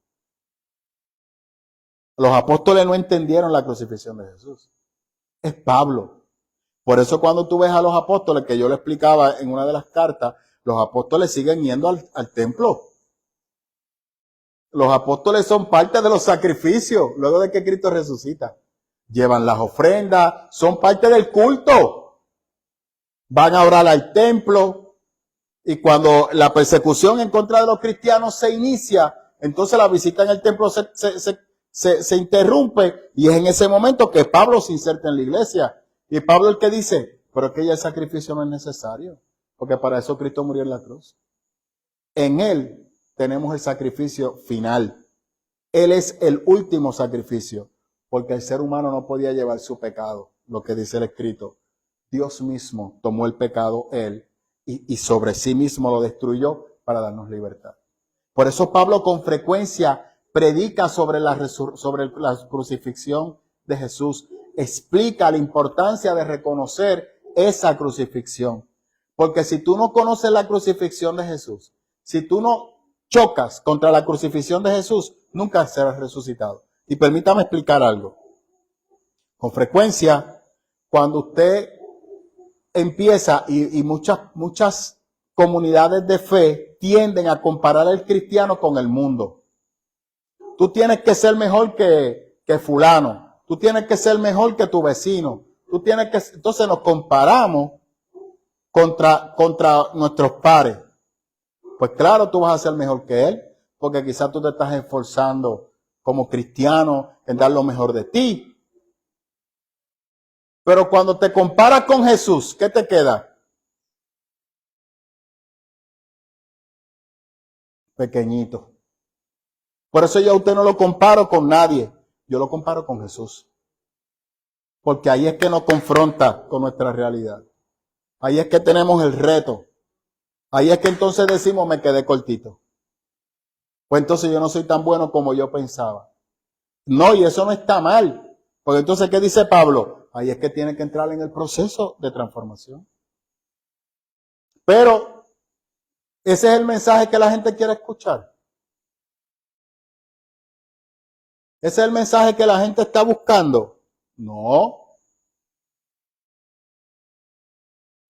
Los apóstoles no entendieron la crucifixión de Jesús. Es Pablo. Por eso cuando tú ves a los apóstoles, que yo le explicaba en una de las cartas, los apóstoles siguen yendo al templo. Los apóstoles son parte de los sacrificios luego de que Cristo resucita. Llevan las ofrendas, son parte del culto. Van a orar al templo. Y cuando la persecución en contra de los cristianos se inicia, entonces la visita en el templo se interrumpe. Y es en ese momento que Pablo se inserta en la iglesia. Y Pablo el que dice, pero es que ya el sacrificio no es necesario. Porque para eso Cristo murió en la cruz. En Él tenemos el sacrificio final. Él es el último sacrificio. Porque el ser humano no podía llevar su pecado. Lo que dice el escrito. Dios mismo tomó el pecado Él. Y sobre sí mismo lo destruyó para darnos libertad. Por eso Pablo con frecuencia predica sobre la crucifixión de Jesús. Explica la importancia de reconocer esa crucifixión. Porque si tú no conoces la crucifixión de Jesús, si tú no chocas contra la crucifixión de Jesús, nunca serás resucitado. Y permítame explicar algo. Con frecuencia, cuando usted empieza, y muchas comunidades de fe tienden a comparar al cristiano con el mundo. Tú tienes que ser mejor que fulano. Tú tienes que ser mejor que tu vecino. Entonces nos comparamos contra nuestros pares. Pues claro, tú vas a ser mejor que él, porque quizás tú te estás esforzando como cristiano en dar lo mejor de ti. Pero cuando te comparas con Jesús, ¿qué te queda? Pequeñito. Por eso yo a usted no lo comparo con nadie. Yo lo comparo con Jesús. Porque ahí es que nos confronta con nuestra realidad. Ahí es que tenemos el reto. Ahí es que entonces decimos, me quedé cortito. Pues entonces yo no soy tan bueno como yo pensaba. No, y eso no está mal. Porque entonces, ¿qué dice Pablo? Ahí es que tiene que entrar en el proceso de transformación. Pero, ¿ese es el mensaje que la gente quiere escuchar? ¿Ese es el mensaje que la gente está buscando? No.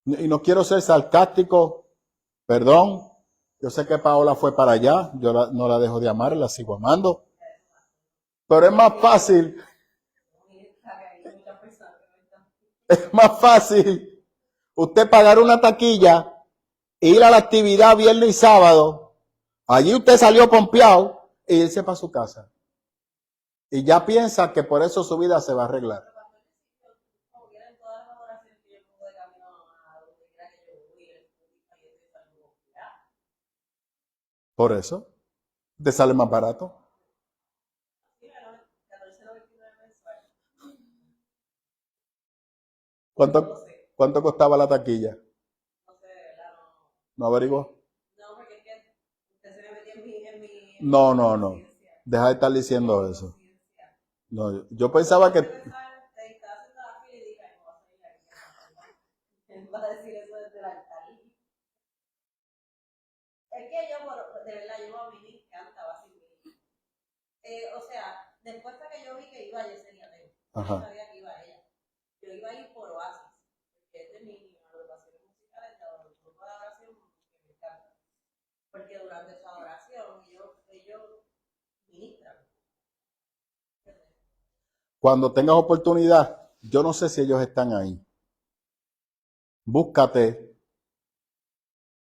Y no quiero ser sarcástico, perdón. Yo sé que Paola fue para allá, yo no la dejo de amar, la sigo amando. Pero es más fácil, Hay muchas personas que no están. es más fácil usted pagar una taquilla e ir a la actividad viernes y sábado. Allí usted salió pompeado e irse para su casa. Y ya piensa que por eso su vida se va a arreglar. Como quiera, en todas las oraciones que yo pongo de camino a donde quiera que yo voy, el Spotify, yo estoy salvo. Por eso, te sale más barato. Sí, pero 14.99 mensual. ¿Cuánto costaba la taquilla? No sé, de verdad, no. ¿No averiguó? No, porque es que usted se me metió en mi No. conciencia. Deja de estar diciendo eso. Conciencia. No, yo pensaba que... Estaba haciendo la fila y dije, "Ay, no va a salir aquí". Él va a decir eso desde el altar. Es que yo, de verdad, yo a mí me encantaba sin mí. O sea, después de que yo vi que iba a Yesenia Teo, yo no sabía que iba a ella. Yo iba a ir por Oasis, porque es de mis agrupaciones musicales, de los grupos de oración que me encanta. Porque durante su adoración ellos ministran. Cuando tengas oportunidad, yo no sé si ellos están ahí. Búscate.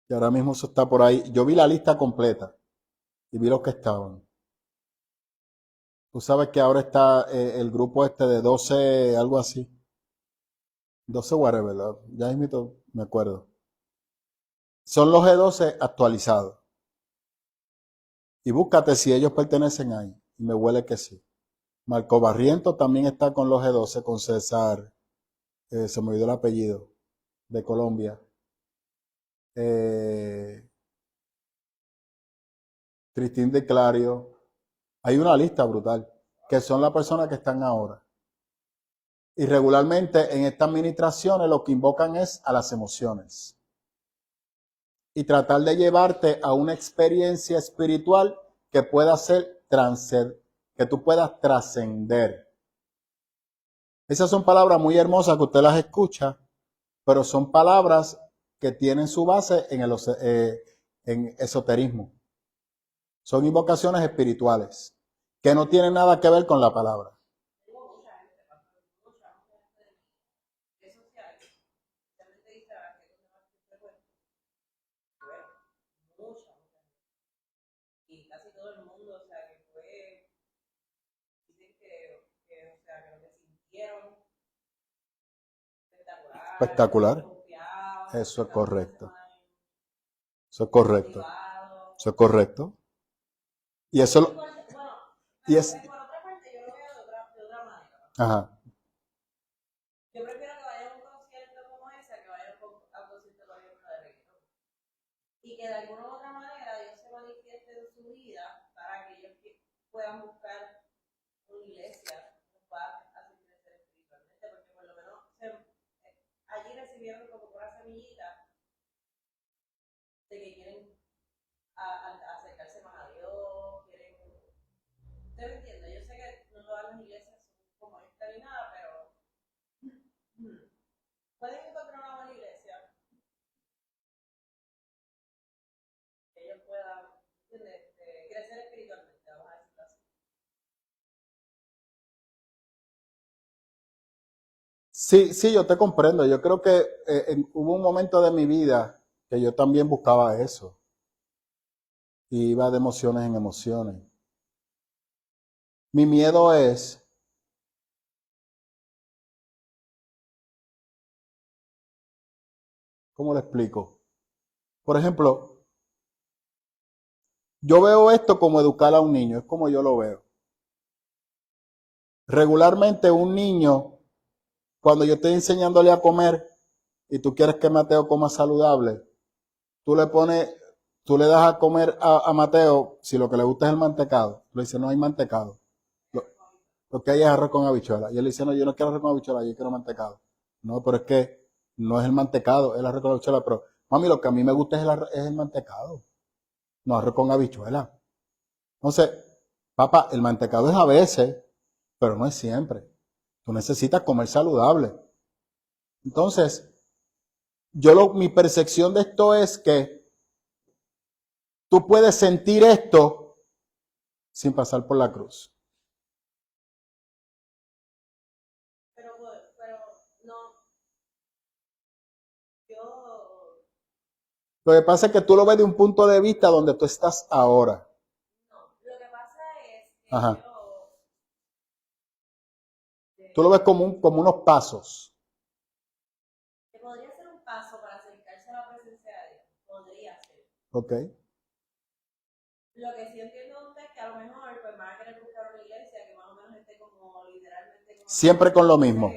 Y ahora mismo eso está por ahí. Yo vi la lista completa y vi los que estaban. Tú sabes que ahora está el grupo este de 12, algo así. 12 whatever, ya me acuerdo. Son los G12 actualizados. Y búscate si ellos pertenecen ahí. Y me huele que sí. Marco Barriento también está con los G12, con César. Se me olvidó el apellido. De Colombia. Cristín de Clario. Hay una lista brutal. Que son las personas que están ahora. Y regularmente en estas administraciones lo que invocan es a las emociones. Y tratar de llevarte a una experiencia espiritual que pueda ser que tú puedas trascender. Esas son palabras muy hermosas que usted las escucha, pero son palabras que tienen su base en esoterismo. Son invocaciones espirituales que no tienen nada que ver con la palabra. Y casi todo el mundo, o sea, que fue, dicen o sea, que lo que sintieron, Espectacular. confiados, Eso es correcto. Eso es motivados. correcto. Eso es correcto. Y eso lo... Bueno, Y es... por otra parte, yo lo veo de otra manera. Ajá. Yo prefiero que vayan a un concierto como ese a que vayan a un concierto, por ejemplo, de reggaetón. Y que de alguna u otra manera Dios se manifieste en su vida para que ellos puedan buscar una iglesia que los va a hacer crecer espiritualmente, porque por lo menos allí recibieron como una semillita de que quieren acercarse más a Dios, quieren... ¿Usted me entiende? Yo sé que no todas las iglesias son como esta ni nada, pero pueden encontrar una buena iglesia que ellos puedan crecer espiritualmente, vamos a decirlo así. Sí, yo te comprendo. Yo creo que hubo un momento de mi vida que yo también buscaba eso. Y iba de emociones en emociones. Mi miedo es ¿cómo le explico? Por ejemplo, yo veo esto como educar a un niño, es como yo lo veo. Regularmente un niño, cuando yo estoy enseñándole a comer y tú quieres que Mateo coma saludable, tú le das a comer a Mateo, si lo que le gusta es el mantecado, le dice no hay mantecado. Lo que hay es arroz con habichuela. Y él dice, no, yo no quiero arroz con habichuela, yo quiero mantecado. No, pero es que no es el mantecado, es el arroz con habichuela. Pero, mami, lo que a mí me gusta es el mantecado. No, arroz con habichuela. Entonces, papá, el mantecado es a veces, pero no es siempre. Tú necesitas comer saludable. Entonces, mi percepción de esto es que tú puedes sentir esto sin pasar por la cruz. Lo que pasa es que tú lo ves de un punto de vista donde tú estás ahora. No, lo que pasa es que Ajá. Tú lo ves como unos pasos. que podría ser un paso para acercarse a la presencia de Dios. Podría ser. Ok. Lo que sí entiendo de usted es que a lo mejor pues, van a querer buscar una iglesia que más o menos esté como literalmente como Siempre con lo mismo.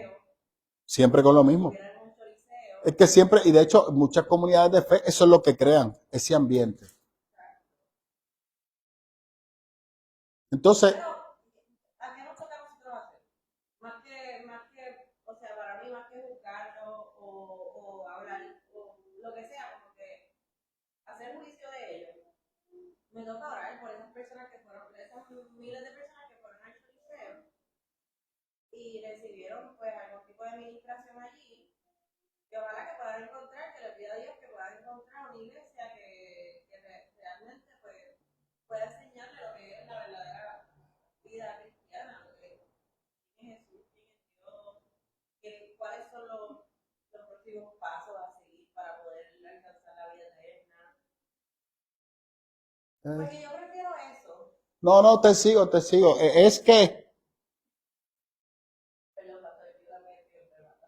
Siempre con lo mismo. Es que siempre, y de hecho muchas comunidades de fe, eso es lo que crean, ese ambiente. Entonces, pero, ¿a qué nos toca a nosotros hacer? Más que, o sea, para mí, más que buscarlo o hablar, o lo que sea, como que hacer juicio de ellos. Me toca orar por esas personas que fueron, esas miles de personas que fueron al liceo y recibieron pues algún tipo de administración allí. Y ojalá que puedan encontrar, que les pida a Dios que puedan encontrar una iglesia que realmente pues, pueda enseñarle lo que es la verdadera vida cristiana, lo que es Jesús, quién es Dios, cuáles son los próximos pasos a seguir para poder alcanzar la vida eterna. Porque yo prefiero eso. No, te sigo. Es que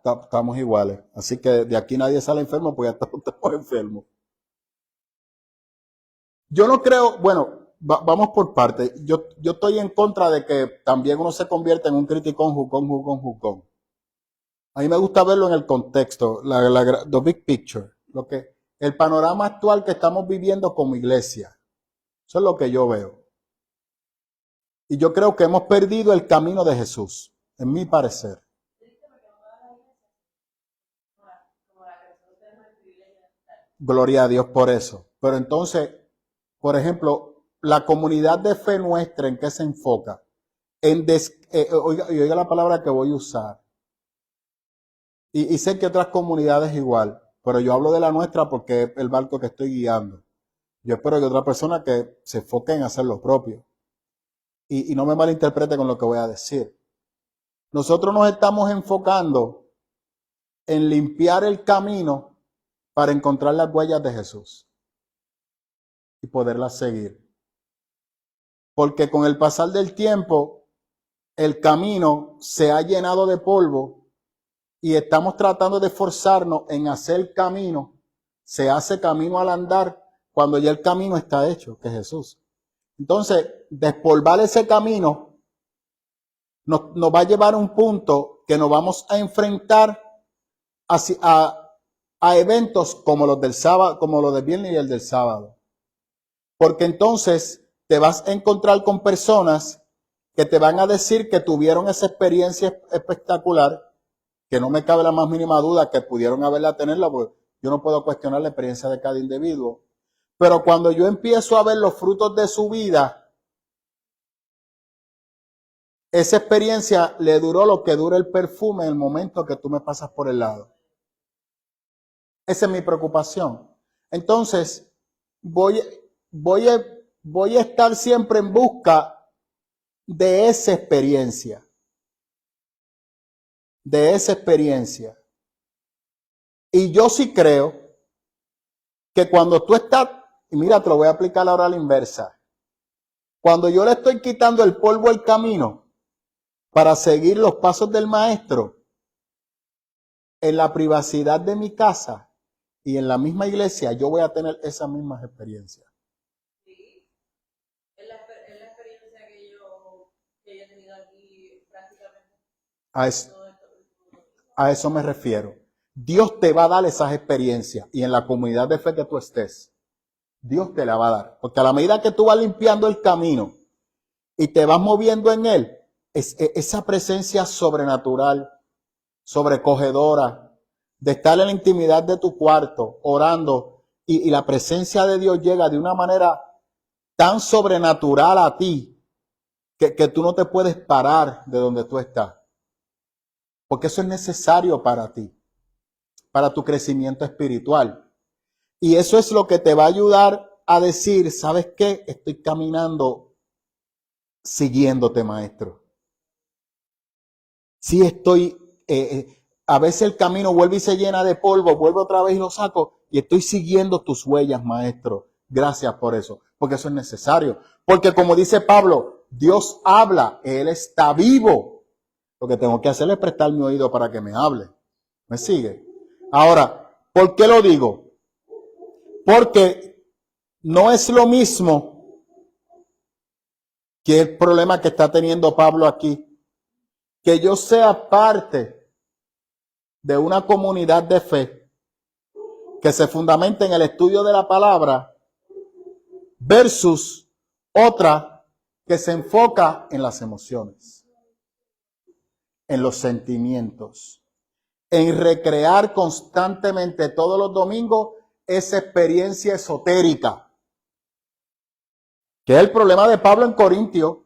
estamos iguales. Así que de aquí nadie sale enfermo, pues ya estamos enfermos. Yo no creo, bueno, vamos por partes. Yo estoy en contra de que también uno se convierta en un criticón, juzgón. A mí me gusta verlo en el contexto, the big picture, el panorama actual que estamos viviendo como iglesia. Eso es lo que yo veo. Y yo creo que hemos perdido el camino de Jesús, en mi parecer. Gloria a Dios por eso. Pero entonces, por ejemplo, la comunidad de fe nuestra, ¿en qué se enfoca? Oiga la palabra que voy a usar. Y sé que otras comunidades igual, pero yo hablo de la nuestra porque es el barco que estoy guiando. Yo espero que otra persona que se enfoque en hacer lo propio. Y no me malinterprete con lo que voy a decir. Nosotros nos estamos enfocando en limpiar el camino para encontrar las huellas de Jesús y poderlas seguir. Porque con el pasar del tiempo, el camino se ha llenado de polvo y estamos tratando de esforzarnos en hacer camino. Se hace camino al andar cuando ya el camino está hecho, que es Jesús. Entonces, despolvar ese camino nos va a llevar a un punto que nos vamos a enfrentar a eventos como los del sábado, como los del viernes y el del sábado. Porque entonces te vas a encontrar con personas que te van a decir que tuvieron esa experiencia espectacular, que no me cabe la más mínima duda que pudieron haberla tenerla, porque yo no puedo cuestionar la experiencia de cada individuo. Pero cuando yo empiezo a ver los frutos de su vida, esa experiencia le duró lo que dura el perfume en el momento que tú me pasas por el lado. Esa es mi preocupación. Entonces, voy a estar siempre en busca de esa experiencia. De esa experiencia. Y yo sí creo que cuando tú estás, y mira, te lo voy a aplicar ahora a la inversa. Cuando yo le estoy quitando el polvo al camino para seguir los pasos del maestro, en la privacidad de mi casa y en la misma iglesia, yo voy a tener esas mismas experiencias. Sí, es la experiencia que yo he tenido aquí prácticamente. A eso me refiero. Dios te va a dar esas experiencias y en la comunidad de fe que tú estés, Dios te la va a dar. Porque a la medida que tú vas limpiando el camino y te vas moviendo en él, esa presencia sobrenatural, sobrecogedora, de estar en la intimidad de tu cuarto, orando, y la presencia de Dios llega de una manera tan sobrenatural a ti, que tú no te puedes parar de donde tú estás. Porque eso es necesario para ti, para tu crecimiento espiritual. Y eso es lo que te va a ayudar a decir, ¿sabes qué? Estoy caminando siguiéndote, maestro. Sí estoy, a veces el camino vuelve y se llena de polvo, vuelve otra vez y lo saco, y estoy siguiendo tus huellas, maestro. Gracias por eso, porque eso es necesario. Porque como dice Pablo, Dios habla, Él está vivo. Lo que tengo que hacer es prestar mi oído para que me hable. ¿Me sigue? Ahora, ¿por qué lo digo? Porque no es lo mismo que el problema que está teniendo Pablo aquí. Que yo sea parte de una comunidad de fe que se fundamenta en el estudio de la palabra versus otra que se enfoca en las emociones, en los sentimientos, en recrear constantemente todos los domingos esa experiencia esotérica, que es el problema de Pablo en Corintios.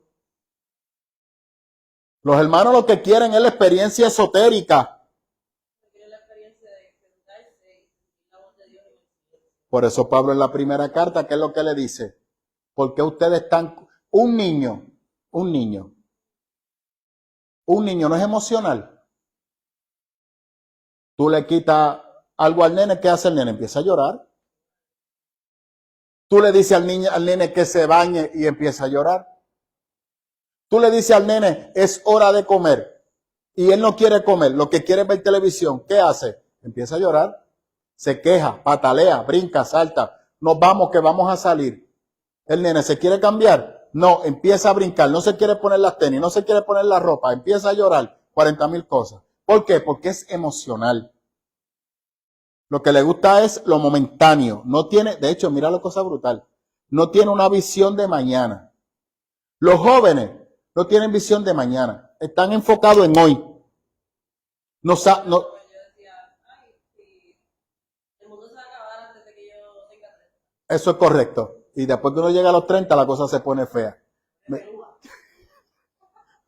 Los hermanos lo que quieren es la experiencia esotérica. Por eso Pablo en la primera carta, ¿qué es lo que le dice? Porque ustedes están, un niño no es emocional. Tú le quitas algo al nene, ¿qué hace el nene? Empieza a llorar. Tú le dices al nene que se bañe y empieza a llorar. Tú le dices al nene, es hora de comer, y él no quiere comer, lo que quiere es ver televisión. ¿Qué hace? Empieza a llorar, se queja, patalea, brinca, salta. Nos vamos, que vamos a salir. El nene se quiere cambiar, no, empieza a brincar, no se quiere poner las tenis, no se quiere poner la ropa, empieza a llorar, 40,000 cosas. ¿Por qué? Porque es emocional. Lo que le gusta es lo momentáneo. No tiene, de hecho, mira la cosa brutal, no tiene una visión de mañana. Los jóvenes no tienen visión de mañana, están enfocados en hoy. No, eso es correcto. Y después que uno llega a los 30, la cosa se pone fea.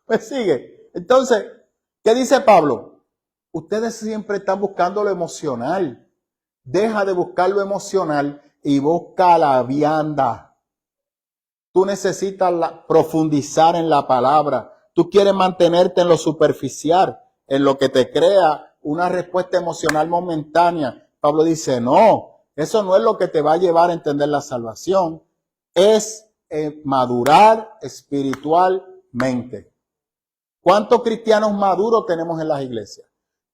¿Me sigue? Entonces, ¿qué dice Pablo? Ustedes siempre están buscando lo emocional. Deja de buscar lo emocional y busca la vianda. Tú necesitas profundizar en la palabra. Tú quieres mantenerte en lo superficial, en lo que te crea una respuesta emocional momentánea. Pablo dice, no, eso no es lo que te va a llevar a entender la salvación. Es madurar espiritualmente. ¿Cuántos cristianos maduros tenemos en las iglesias?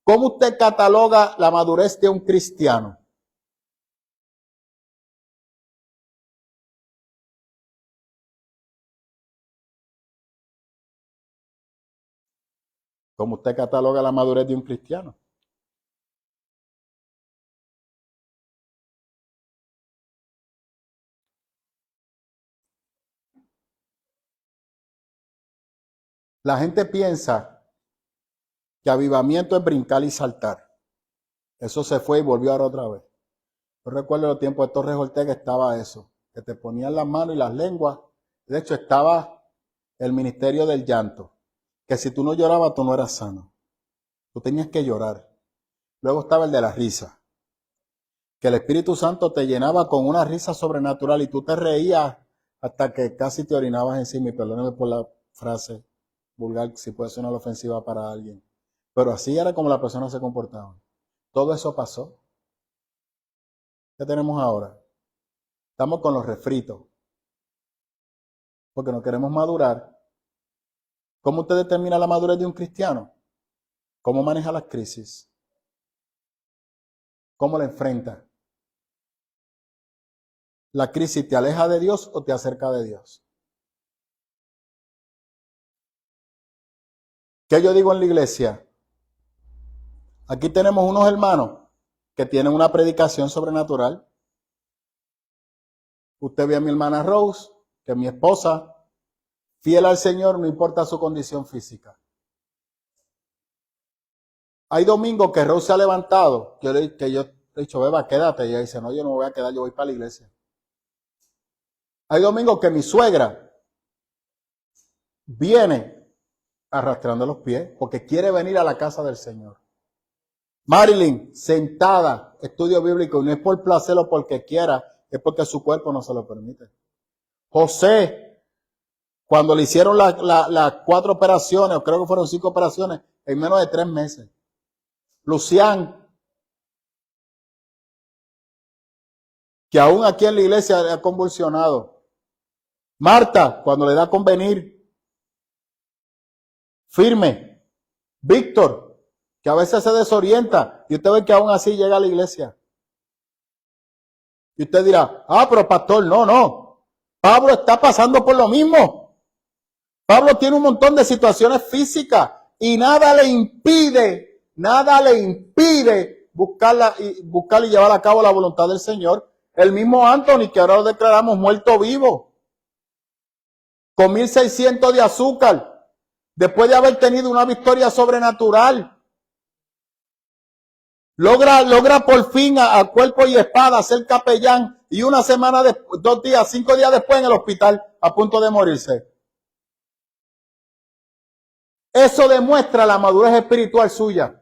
¿Cómo usted cataloga la madurez de un cristiano? ¿Cómo usted cataloga la madurez de un cristiano? La gente piensa que avivamiento es brincar y saltar. Eso se fue y volvió ahora otra vez. Yo recuerdo los tiempos de Torres Ortega estaba eso, que te ponían las manos y las lenguas. De hecho, estaba el ministerio del llanto, que si tú no llorabas, tú no eras sano. Tú tenías que llorar. Luego estaba el de la risa, que el Espíritu Santo te llenaba con una risa sobrenatural y tú te reías hasta que casi te orinabas encima. Y perdóneme por la frase vulgar, si puede sonar ofensiva para alguien. Pero así era como la persona se comportaba. Todo eso pasó. ¿Qué tenemos ahora? Estamos con los refritos. Porque no queremos madurar. ¿Cómo usted determina la madurez de un cristiano? ¿Cómo maneja las crisis? ¿Cómo la enfrenta? ¿La crisis te aleja de Dios o te acerca de Dios? ¿Qué yo digo en la iglesia? Aquí tenemos unos hermanos que tienen una predicación sobrenatural. Usted ve a mi hermana Rose, que es mi esposa, fiel al Señor, no importa su condición física. Hay domingos que Rose se ha levantado, que yo le he dicho, Beba, quédate. Y ella dice, no, yo no me voy a quedar, yo voy para la iglesia. Hay domingos que mi suegra viene arrastrando los pies porque quiere venir a la casa del Señor. Marilyn, sentada, estudio bíblico, y no es por placer o porque quiera, es porque su cuerpo no se lo permite. José, cuando le hicieron las 4 operaciones, o creo que fueron 5 operaciones, en menos de 3 meses. Lucián, que aún aquí en la iglesia le ha convulsionado. Marta, cuando le da convenir, firme. Víctor, que a veces se desorienta y usted ve que aún así llega a la iglesia. Y usted dirá, pero pastor, no. Pablo está pasando por lo mismo. Pablo tiene un montón de situaciones físicas y nada le impide buscar y llevar a cabo la voluntad del Señor. El mismo Anthony, que ahora lo declaramos muerto vivo, con 1600 de azúcar, después de haber tenido una victoria sobrenatural, logra por fin a cuerpo y espada ser capellán, y una semana después, 2 días, 5 días después en el hospital, a punto de morirse. Eso demuestra la madurez espiritual suya.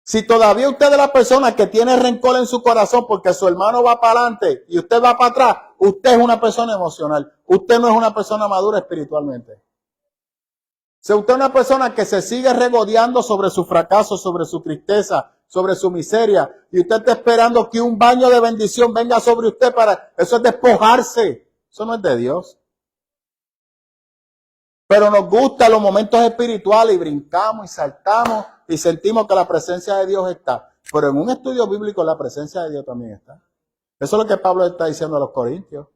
Si todavía usted es la persona que tiene rencor en su corazón porque su hermano va para adelante y usted va para atrás, usted es una persona emocional. Usted no es una persona madura espiritualmente. Si usted es una persona que se sigue regodeando sobre su fracaso, sobre su tristeza, sobre su miseria, y usted está esperando que un baño de bendición venga sobre usted eso es despojarse. Eso no es de Dios. Pero nos gustan los momentos espirituales y brincamos y saltamos y sentimos que la presencia de Dios está. Pero en un estudio bíblico la presencia de Dios también está. Eso es lo que Pablo está diciendo a los corintios.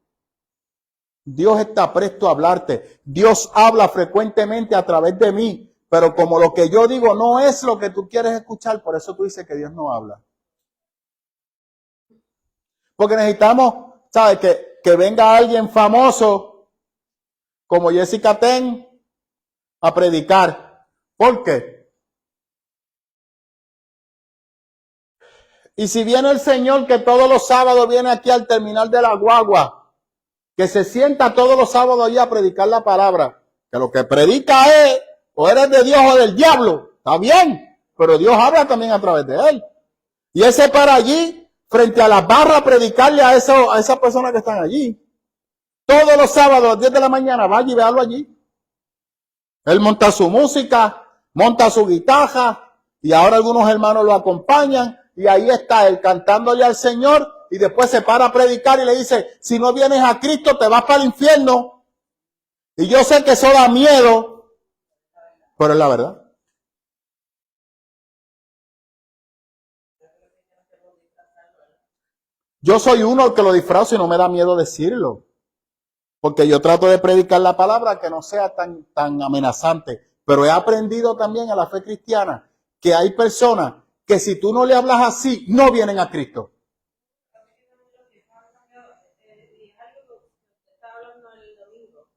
Dios está presto a hablarte. Dios habla frecuentemente a través de mí. Pero como lo que yo digo no es lo que tú quieres escuchar, por eso tú dices que Dios no habla. Porque necesitamos, ¿sabes? Que venga alguien famoso como Jessica Ten a predicar. ¿Por qué? Y si viene el Señor que todos los sábados viene aquí al terminal de la guagua, que se sienta todos los sábados allí a predicar la palabra, que lo que predica es, o eres de Dios o del diablo, está bien, pero Dios habla también a través de él. Y ese para allí, frente a las barras, a predicarle a esas personas que están allí. Todos los sábados a las 10 de la mañana, vaya y véalo allí. Él monta su música, monta su guitarra, y ahora algunos hermanos lo acompañan, y ahí está él cantándole al Señor, y después se para a predicar y le dice, si no vienes a Cristo te vas para el infierno. Y yo sé que eso da miedo, pero es la verdad. Yo soy uno que lo disfrazo y no me da miedo decirlo. Porque yo trato de predicar la palabra que no sea tan amenazante. Pero he aprendido también a la fe cristiana que hay personas que si tú no le hablas así, no vienen a Cristo. Y es algo que usted estaba hablando el domingo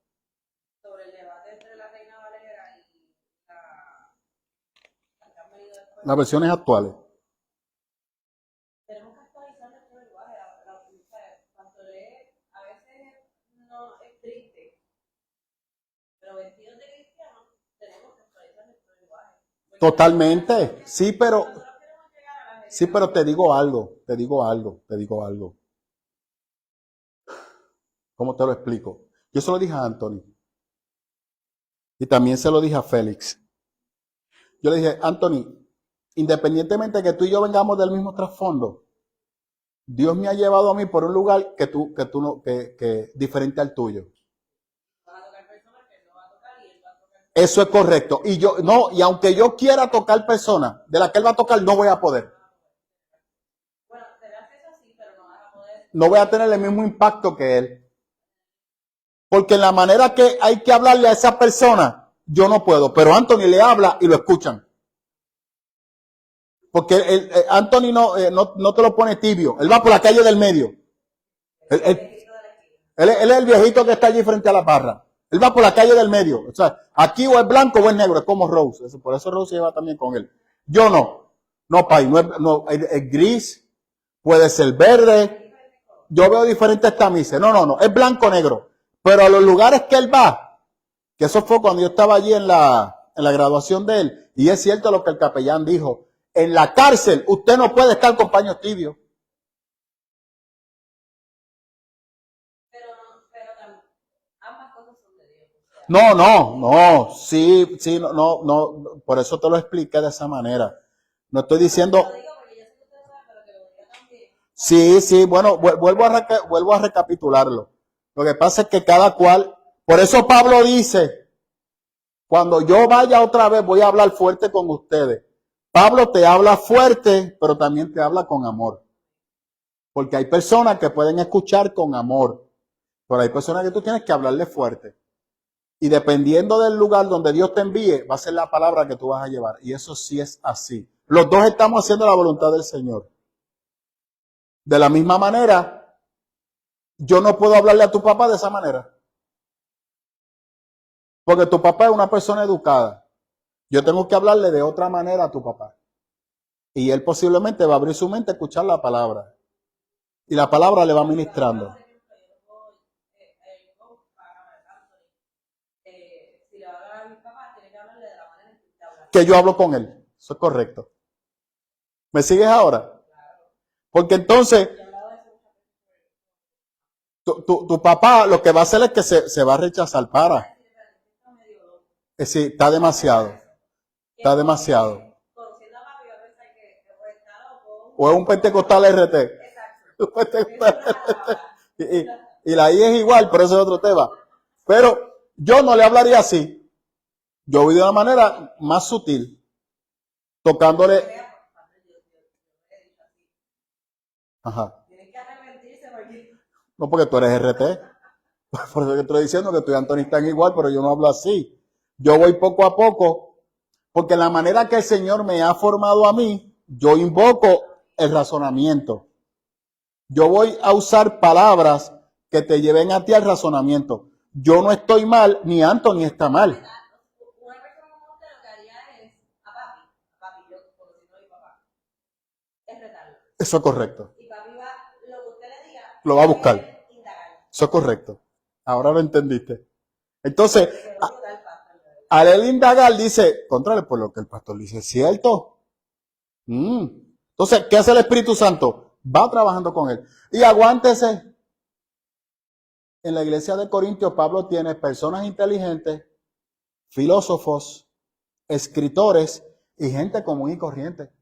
sobre el debate entre la Reina Valera y la que han venido después. Las versiones actuales. Tenemos que actualizar nuestro lenguaje. Cuando lee, a veces no es triste, pero vestidos de cristianos tenemos que actualizar nuestro lenguaje. Totalmente. Sí, pero te digo algo. ¿Cómo te lo explico? Yo se lo dije a Anthony. Y también se lo dije a Félix. Yo le dije, Anthony, independientemente de que tú y yo vengamos del mismo trasfondo, Dios me ha llevado a mí por un lugar que diferente al tuyo. Eso es correcto. Y aunque yo quiera tocar personas de las que él va a tocar, no voy a poder. Bueno, serás eso sí, pero no vas a poder. No voy a tener el mismo impacto que él. Porque en la manera que hay que hablarle a esa persona, yo no puedo. Pero Anthony le habla y lo escuchan. Porque Anthony no te lo pone tibio. Él va por la calle del medio. Él es el viejito que está allí frente a la barra. Él va por la calle del medio. O sea, aquí o es blanco o es negro. Es como Rose. Por eso Rose se lleva también con él. Yo no. No, Pai. Es gris. Puede ser verde. Yo veo diferentes tamices. No. Es blanco o negro. Pero a los lugares que él va, que eso fue cuando yo estaba allí en la graduación de él, y es cierto lo que el capellán dijo, en la cárcel usted no puede estar con paños tibios. Pero ambas cosas son de Dios. O sea, No, sí, no, por eso te lo expliqué de esa manera. No estoy diciendo, lo digo porque yo sé que ustedes saben, pero Sí, bueno, vuelvo a recapitularlo. Lo que pasa es que cada cual, por eso Pablo dice, cuando yo vaya otra vez voy a hablar fuerte con ustedes. Pablo te habla fuerte, pero también te habla con amor. Porque hay personas que pueden escuchar con amor, pero hay personas que tú tienes que hablarle fuerte. Y dependiendo del lugar donde Dios te envíe, va a ser la palabra que tú vas a llevar. Y eso sí es así. Los dos estamos haciendo la voluntad del Señor. De la misma manera, yo no puedo hablarle a tu papá de esa manera. Porque tu papá es una persona educada. Yo tengo que hablarle de otra manera a tu papá. Y él posiblemente va a abrir su mente a escuchar la palabra. Y la palabra le va ministrando. Que yo hablo con él. Eso es correcto. ¿Me sigues ahora? Porque entonces, tu papá lo que va a hacer es que se va a rechazar para. Sí, está demasiado. Está demasiado. O es un pentecostal RT. Y la I es igual, pero eso es otro tema. Pero yo no le hablaría así. Yo voy de una manera más sutil, tocándole. Ajá. No, porque tú eres RT. Por eso que estoy diciendo que tú y Anthony están igual, pero yo no hablo así. Yo voy poco a poco, porque la manera que el Señor me ha formado a mí, yo invoco el razonamiento. Yo voy a usar palabras que te lleven a ti al razonamiento. Yo no estoy mal, ni Anthony está mal. Una persona como usted lo que haría es a papi, yo, por decirlo a mi papá, es retarlo. Eso es correcto. Y papi va, lo que usted le diga, lo va a buscar. Eso es correcto. Ahora lo entendiste. Entonces, al él indagar dice, contrario, por lo que el pastor dice, ¿es cierto? Entonces, ¿qué hace el Espíritu Santo? Va trabajando con él. Y aguántese. En la iglesia de Corintios, Pablo tiene personas inteligentes, filósofos, escritores y gente común y corriente.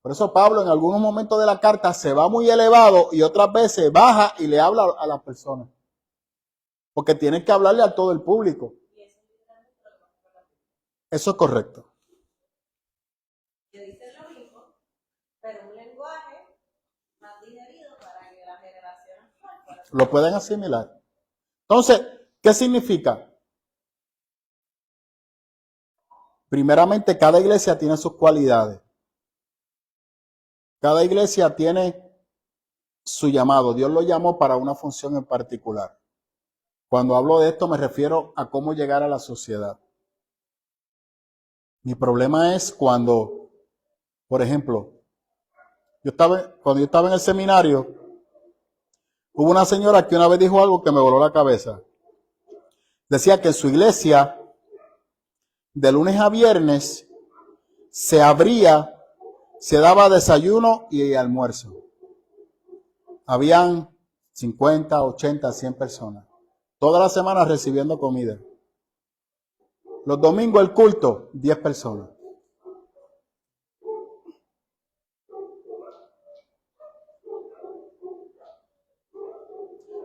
Por eso Pablo en algunos momentos de la carta se va muy elevado y otras veces baja y le habla a las personas. Porque tiene que hablarle a todo el público. Eso es correcto. Que dice lo mismo, pero un lenguaje más digerido para que la generación actual lo pueden asimilar. Entonces, ¿qué significa? Primeramente, cada iglesia tiene sus cualidades. Cada iglesia tiene su llamado. Dios lo llamó para una función en particular. Cuando hablo de esto me refiero a cómo llegar a la sociedad. Mi problema es cuando, por ejemplo, cuando yo estaba en el seminario, hubo una señora que una vez dijo algo que me voló la cabeza. Decía que en su iglesia, de lunes a viernes, se daba desayuno y almuerzo. Habían 50, 80, 100 personas. Toda la semana recibiendo comida. Los domingos el culto, 10 personas.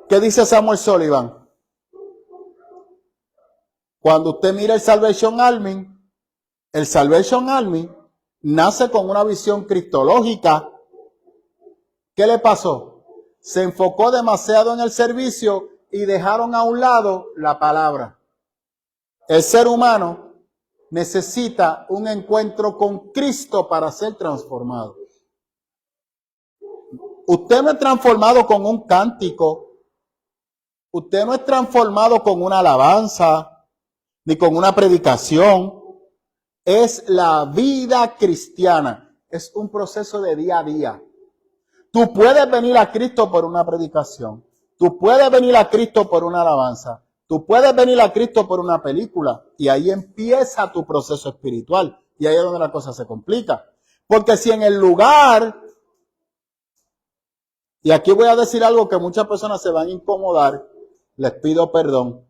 ¿Qué dice Samuel Sullivan? Cuando usted mira el Salvation Army nace con una visión cristológica. ¿Qué le pasó? Se enfocó demasiado en el servicio y dejaron a un lado la palabra. El ser humano necesita un encuentro con Cristo para ser transformado. Usted no es transformado con un cántico. Usted no es transformado con una alabanza, ni con una predicación. Es la vida cristiana. Es un proceso de día a día. Tú puedes venir a Cristo por una predicación. Tú puedes venir a Cristo por una alabanza. Tú puedes venir a Cristo por una película. Y ahí empieza tu proceso espiritual. Y ahí es donde la cosa se complica. Porque si en el lugar, y aquí voy a decir algo que muchas personas se van a incomodar, les pido perdón.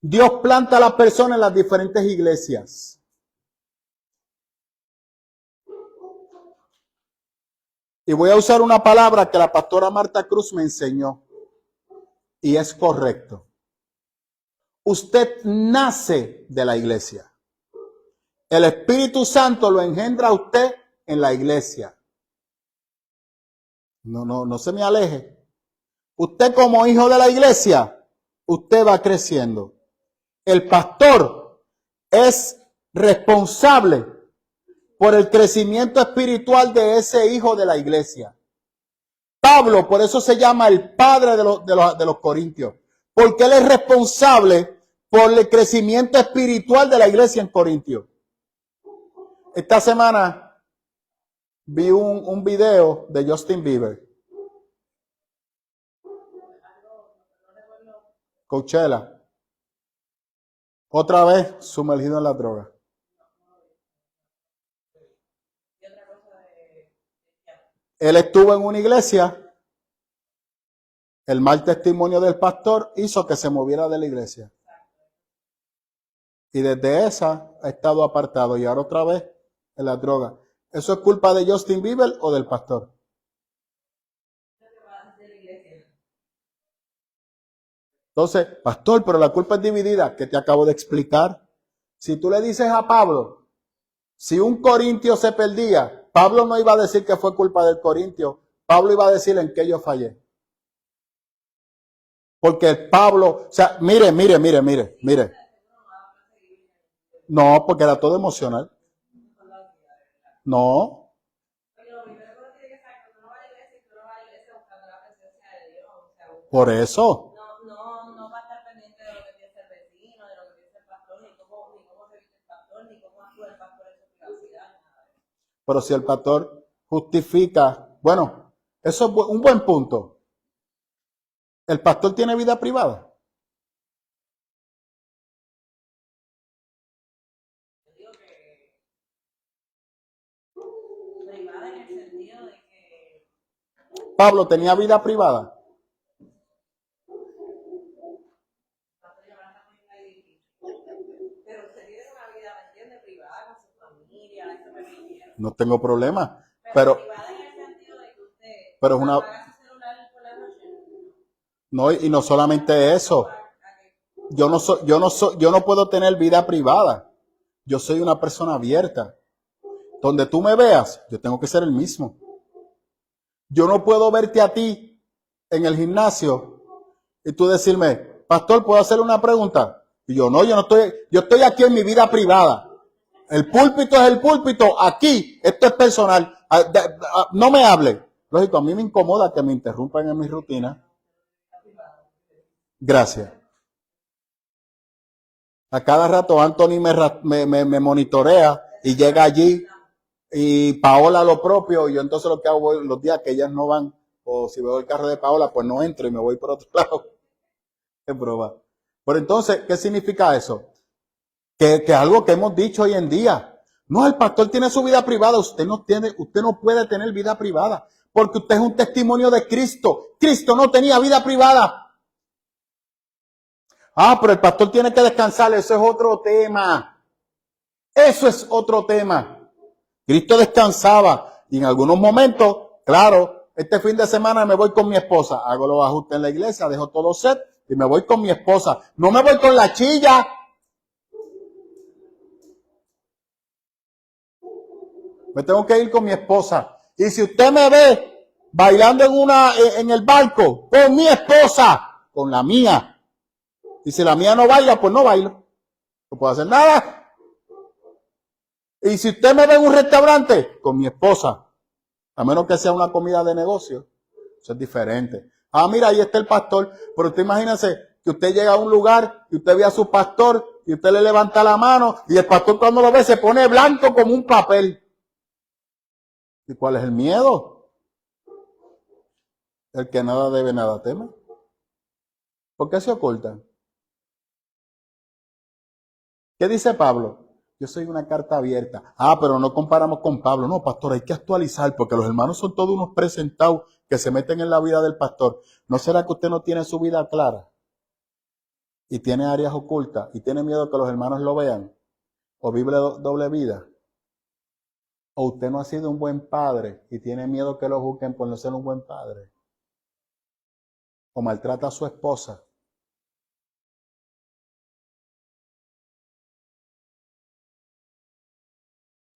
Dios planta a las personas en las diferentes iglesias. Y voy a usar una palabra que la pastora Marta Cruz me enseñó. Y es correcto. Usted nace de la iglesia. El Espíritu Santo lo engendra a usted en la iglesia. No se me aleje. Usted como hijo de la iglesia, usted va creciendo. El pastor es responsable por el crecimiento espiritual de ese hijo de la iglesia. Pablo, por eso se llama el padre de los corintios, porque él es responsable por el crecimiento espiritual de la iglesia en Corintios. Esta semana vi un video de Justin Bieber. Coachella. Otra vez sumergido en la droga. Él estuvo en una iglesia. El mal testimonio del pastor hizo que se moviera de la iglesia. Y desde esa ha estado apartado y ahora otra vez en la droga. ¿Eso es culpa de Justin Bieber o del pastor? Entonces, pastor, pero la culpa es dividida, que te acabo de explicar. Si tú le dices a Pablo, si un corintio se perdía, Pablo no iba a decir que fue culpa del corintio. Pablo iba a decir en qué yo fallé. Porque Pablo, o sea, mire. No, porque era todo emocional. No. Por eso. No va a estar pendiente de lo que piensa el vecino, de lo que piensa el pastor, ni cómo se viste el pastor, ni cómo actúa el pastor en su privacidad. Pero si el pastor justifica, bueno, eso es un buen punto. ¿El pastor tiene vida privada? Yo digo que privada en el sentido de que Pablo tenía vida privada. pero usted tiene una vida, ¿me entiende? Privada con su familia, eso me pidieron. No tengo problema. Pero privada en el sentido de que usted pero es una, apaga su celular por la noche. no, y no solamente eso. Yo no puedo tener vida privada. Yo soy una persona abierta. Donde tú me veas, yo tengo que ser el mismo. Yo no puedo verte a ti en el gimnasio y tú decirme, pastor, ¿puedo hacerle una pregunta? Y yo no estoy aquí en mi vida privada. El púlpito es el púlpito, aquí, esto es personal. No me hable. Lógico, a mí me incomoda que me interrumpan en mi rutina. Gracias. A cada rato Anthony me monitorea y llega allí y Paola lo propio. Y yo entonces lo que hago los días que ellas no van, o si veo el carro de Paola, pues no entro y me voy por otro lado. Es broma. Pero entonces, ¿qué significa eso? Que es algo que hemos dicho hoy en día. No, el pastor tiene su vida privada. Usted no puede tener vida privada. Porque usted es un testimonio de Cristo. Cristo no tenía vida privada. Ah, pero el pastor tiene que descansar. Eso es otro tema. Eso es otro tema. Cristo descansaba. Y en algunos momentos, claro, este fin de semana me voy con mi esposa. Hago los ajustes en la iglesia, dejo todo set y me voy con mi esposa. No me voy con la chilla. Me tengo que ir con mi esposa. Y si usted me ve bailando en el barco con mi esposa, con la mía, y si la mía no baila, pues no bailo. No puedo hacer nada. Y si usted me ve en un restaurante, con mi esposa, a menos que sea una comida de negocio, eso es diferente. Ah, mira, ahí está el pastor. Pero usted imagínese que usted llega a un lugar y usted ve a su pastor y usted le levanta la mano y el pastor cuando lo ve se pone blanco como un papel. ¿Y cuál es el miedo? El que nada debe, nada teme. ¿Por qué se ocultan? ¿Qué dice Pablo? Yo soy una carta abierta. Ah, pero no comparamos con Pablo. No, pastor, hay que actualizar porque los hermanos son todos unos presentados que se meten en la vida del pastor. ¿No será que usted no tiene su vida clara? Y tiene áreas ocultas y tiene miedo que los hermanos lo vean. O vive doble vida. ¿O usted no ha sido un buen padre y tiene miedo que lo juzguen por no ser un buen padre? ¿O maltrata a su esposa?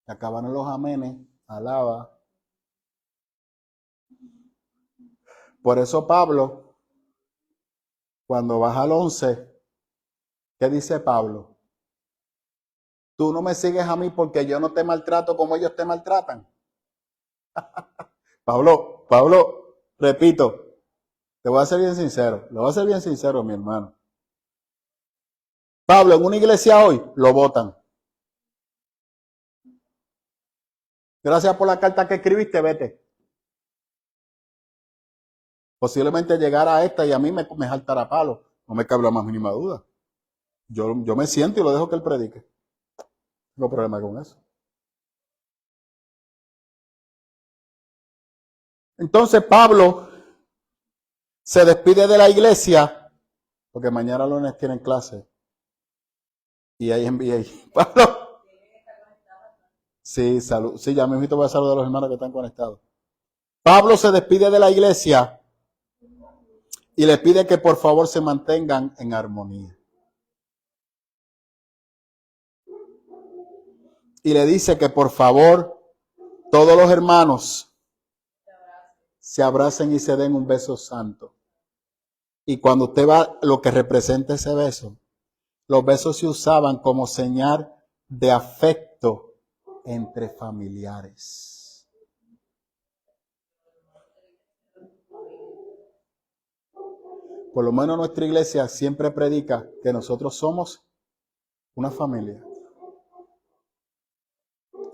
Acabaron los amenes, alaba. Por eso Pablo, cuando baja al 11, ¿qué dice Pablo? Tú no me sigues a mí porque yo no te maltrato como ellos te maltratan. Pablo, repito, te voy a ser bien sincero, lo voy a ser bien sincero, mi hermano. Pablo, en una iglesia hoy, lo votan. Gracias por la carta que escribiste, vete. Posiblemente llegara a esta y a mí me saltará palo. No me cabe la más mínima duda. Yo me siento y lo dejo que él predique. No tengo problema con eso. Entonces Pablo se despide de la iglesia, porque mañana lunes tienen clase. Y ahí envié. Pablo. Sí, salud. Sí, ya mismo voy a saludar a los hermanos que están conectados. Pablo se despide de la iglesia y le pide que por favor se mantengan en armonía. Y le dice que por favor todos los hermanos se abracen y se den un beso santo. Y cuando usted va, lo que representa ese beso, los besos se usaban como señal de afecto entre familiares. Por lo menos nuestra iglesia siempre predica que nosotros somos una familia.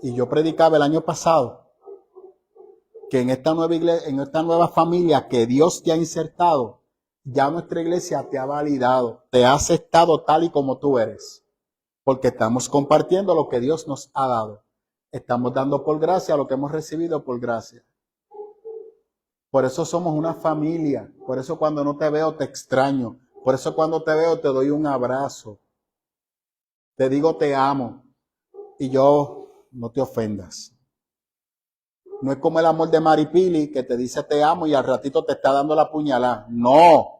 Y yo predicaba el año pasado que en esta nueva iglesia, en esta nueva familia que Dios te ha insertado, ya nuestra iglesia te ha validado, te ha aceptado tal y como tú eres. Porque estamos compartiendo lo que Dios nos ha dado. Estamos dando por gracia lo que hemos recibido por gracia. Por eso somos una familia. Por eso cuando no te veo te extraño. Por eso cuando te veo te doy un abrazo. Te digo te amo. Y yo, no te ofendas. No es como el amor de Maripili que te dice te amo y al ratito te está dando la puñalada. No.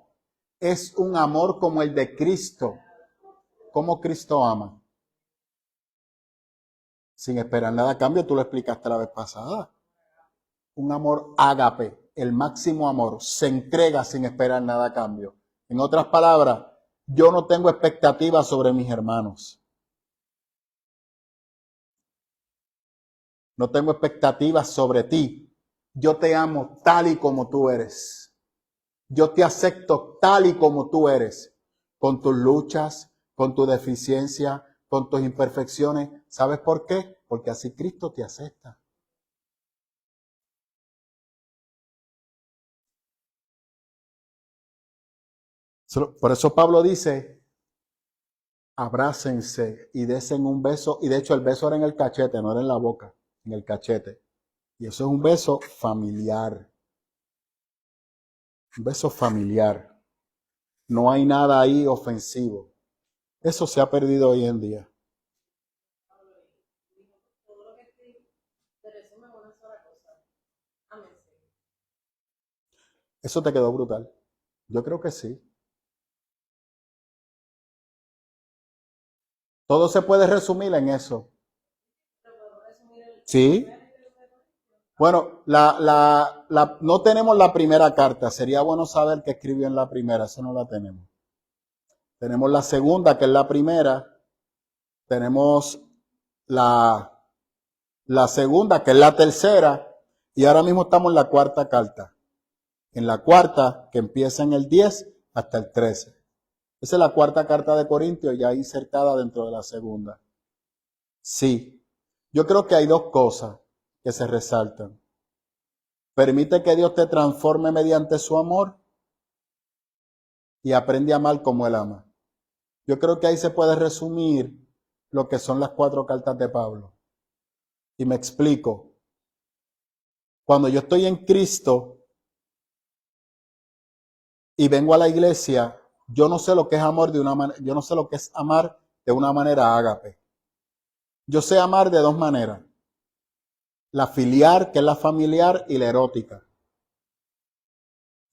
Es un amor como el de Cristo. Como Cristo ama. Sin esperar nada a cambio, tú lo explicaste la vez pasada. Un amor ágape, el máximo amor, se entrega sin esperar nada a cambio. En otras palabras, yo no tengo expectativas sobre mis hermanos. No tengo expectativas sobre ti. Yo te amo tal y como tú eres. Yo te acepto tal y como tú eres. Con tus luchas, con tu deficiencia, con tus imperfecciones. ¿Sabes por qué? Porque así Cristo te acepta. Por eso Pablo dice, abrácense y desen un beso. Y de hecho el beso era en el cachete, no era en la boca, en el cachete. Y eso es un beso familiar. Un beso familiar. No hay nada ahí ofensivo. Eso se ha perdido hoy en día. Eso te quedó brutal. Yo creo que sí. Todo se puede resumir en eso. Sí. Bueno, no tenemos la primera carta. Sería bueno saber qué escribió en la primera. Eso no la tenemos. Tenemos la segunda, que es la primera. Tenemos la segunda, que es la tercera. Y ahora mismo estamos en la cuarta carta. En la cuarta, que empieza en el 10 hasta el 13. Esa es la cuarta carta de Corintios, ya insertada dentro de la segunda. Sí, yo creo que hay dos cosas que se resaltan. Permite que Dios te transforme mediante su amor y aprende a amar como Él ama. Yo creo que ahí se puede resumir lo que son las 4 cartas de Pablo. Y me explico. Cuando yo estoy en Cristo y vengo a la iglesia, yo no sé lo que es amor de una manera, yo no sé lo que es amar de una manera ágape. Yo sé amar de dos maneras. la filial, que es la familiar, y la erótica.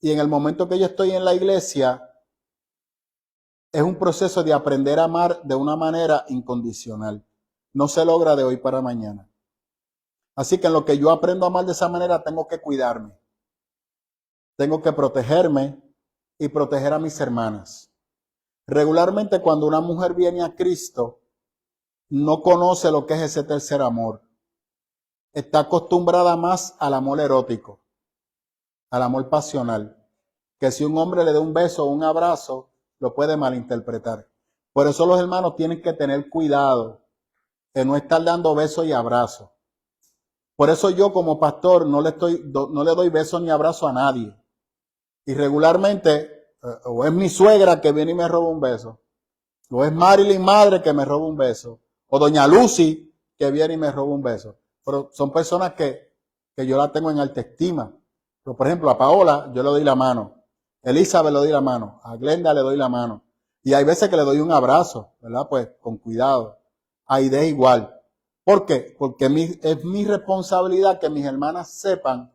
Y en el momento que yo estoy en la iglesia, es un proceso de aprender a amar de una manera incondicional. No se logra de hoy para mañana. Así que en lo que yo aprendo a amar de esa manera, tengo que cuidarme. Tengo que protegerme y proteger a mis hermanas. Regularmente cuando una mujer viene a Cristo, no conoce lo que es ese tercer amor. Está acostumbrada más al amor erótico, al amor pasional, que si un hombre le da un beso o un abrazo, lo puede malinterpretar. Por eso los hermanos tienen que tener cuidado de no estar dando besos y abrazos. Por eso yo como pastor no le doy besos ni abrazos a nadie. Y regularmente, o es mi suegra que viene y me roba un beso, o es Marilyn madre que me roba un beso, o doña Lucy que viene y me roba un beso. Pero son personas que yo la tengo en alta estima. Pero por ejemplo, a Paola yo le doy la mano, a Elizabeth le doy la mano, a Glenda le doy la mano. Y hay veces que le doy un abrazo, ¿verdad? Pues con cuidado. A Aide igual. ¿Por qué? Porque es mi responsabilidad que mis hermanas sepan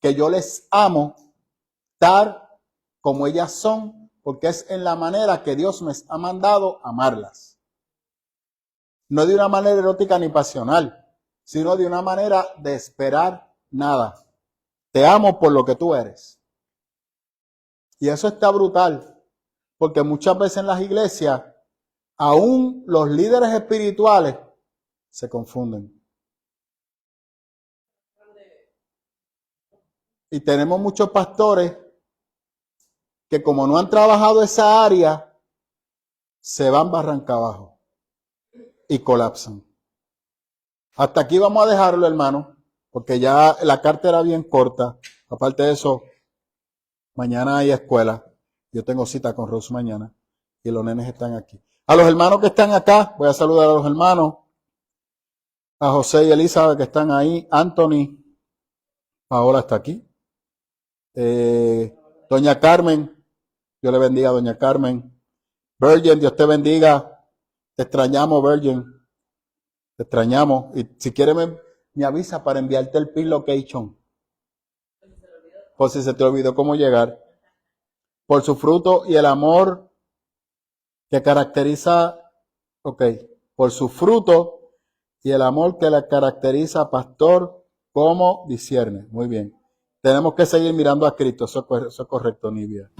que yo les amo tal como ellas son, porque es en la manera que Dios me ha mandado amarlas. No de una manera erótica ni pasional, sino de una manera de esperar nada. Te amo por lo que tú eres. Y eso está brutal, porque muchas veces en las iglesias, aún los líderes espirituales se confunden. Y tenemos muchos pastores que como no han trabajado esa área, se van barranca abajo y colapsan. Hasta aquí vamos a dejarlo, hermano, porque ya la carta era bien corta. Aparte de eso, mañana hay escuela. Yo tengo cita con Rose mañana y los nenes están aquí. A los hermanos que están acá, voy a saludar a los hermanos. A José y Elizabeth que están ahí. Anthony, Paola está aquí. Doña Carmen, Dios le bendiga a Doña Carmen. Virgin, Dios te bendiga. Te extrañamos, Virgin. Te extrañamos. Y si quieres me avisa para enviarte el pin location. Por si se te olvidó cómo llegar. Por su fruto y el amor que caracteriza, por su fruto y el amor que le caracteriza, pastor, como discierne. Muy bien. Tenemos que seguir mirando a Cristo. Eso es correcto, Nivia.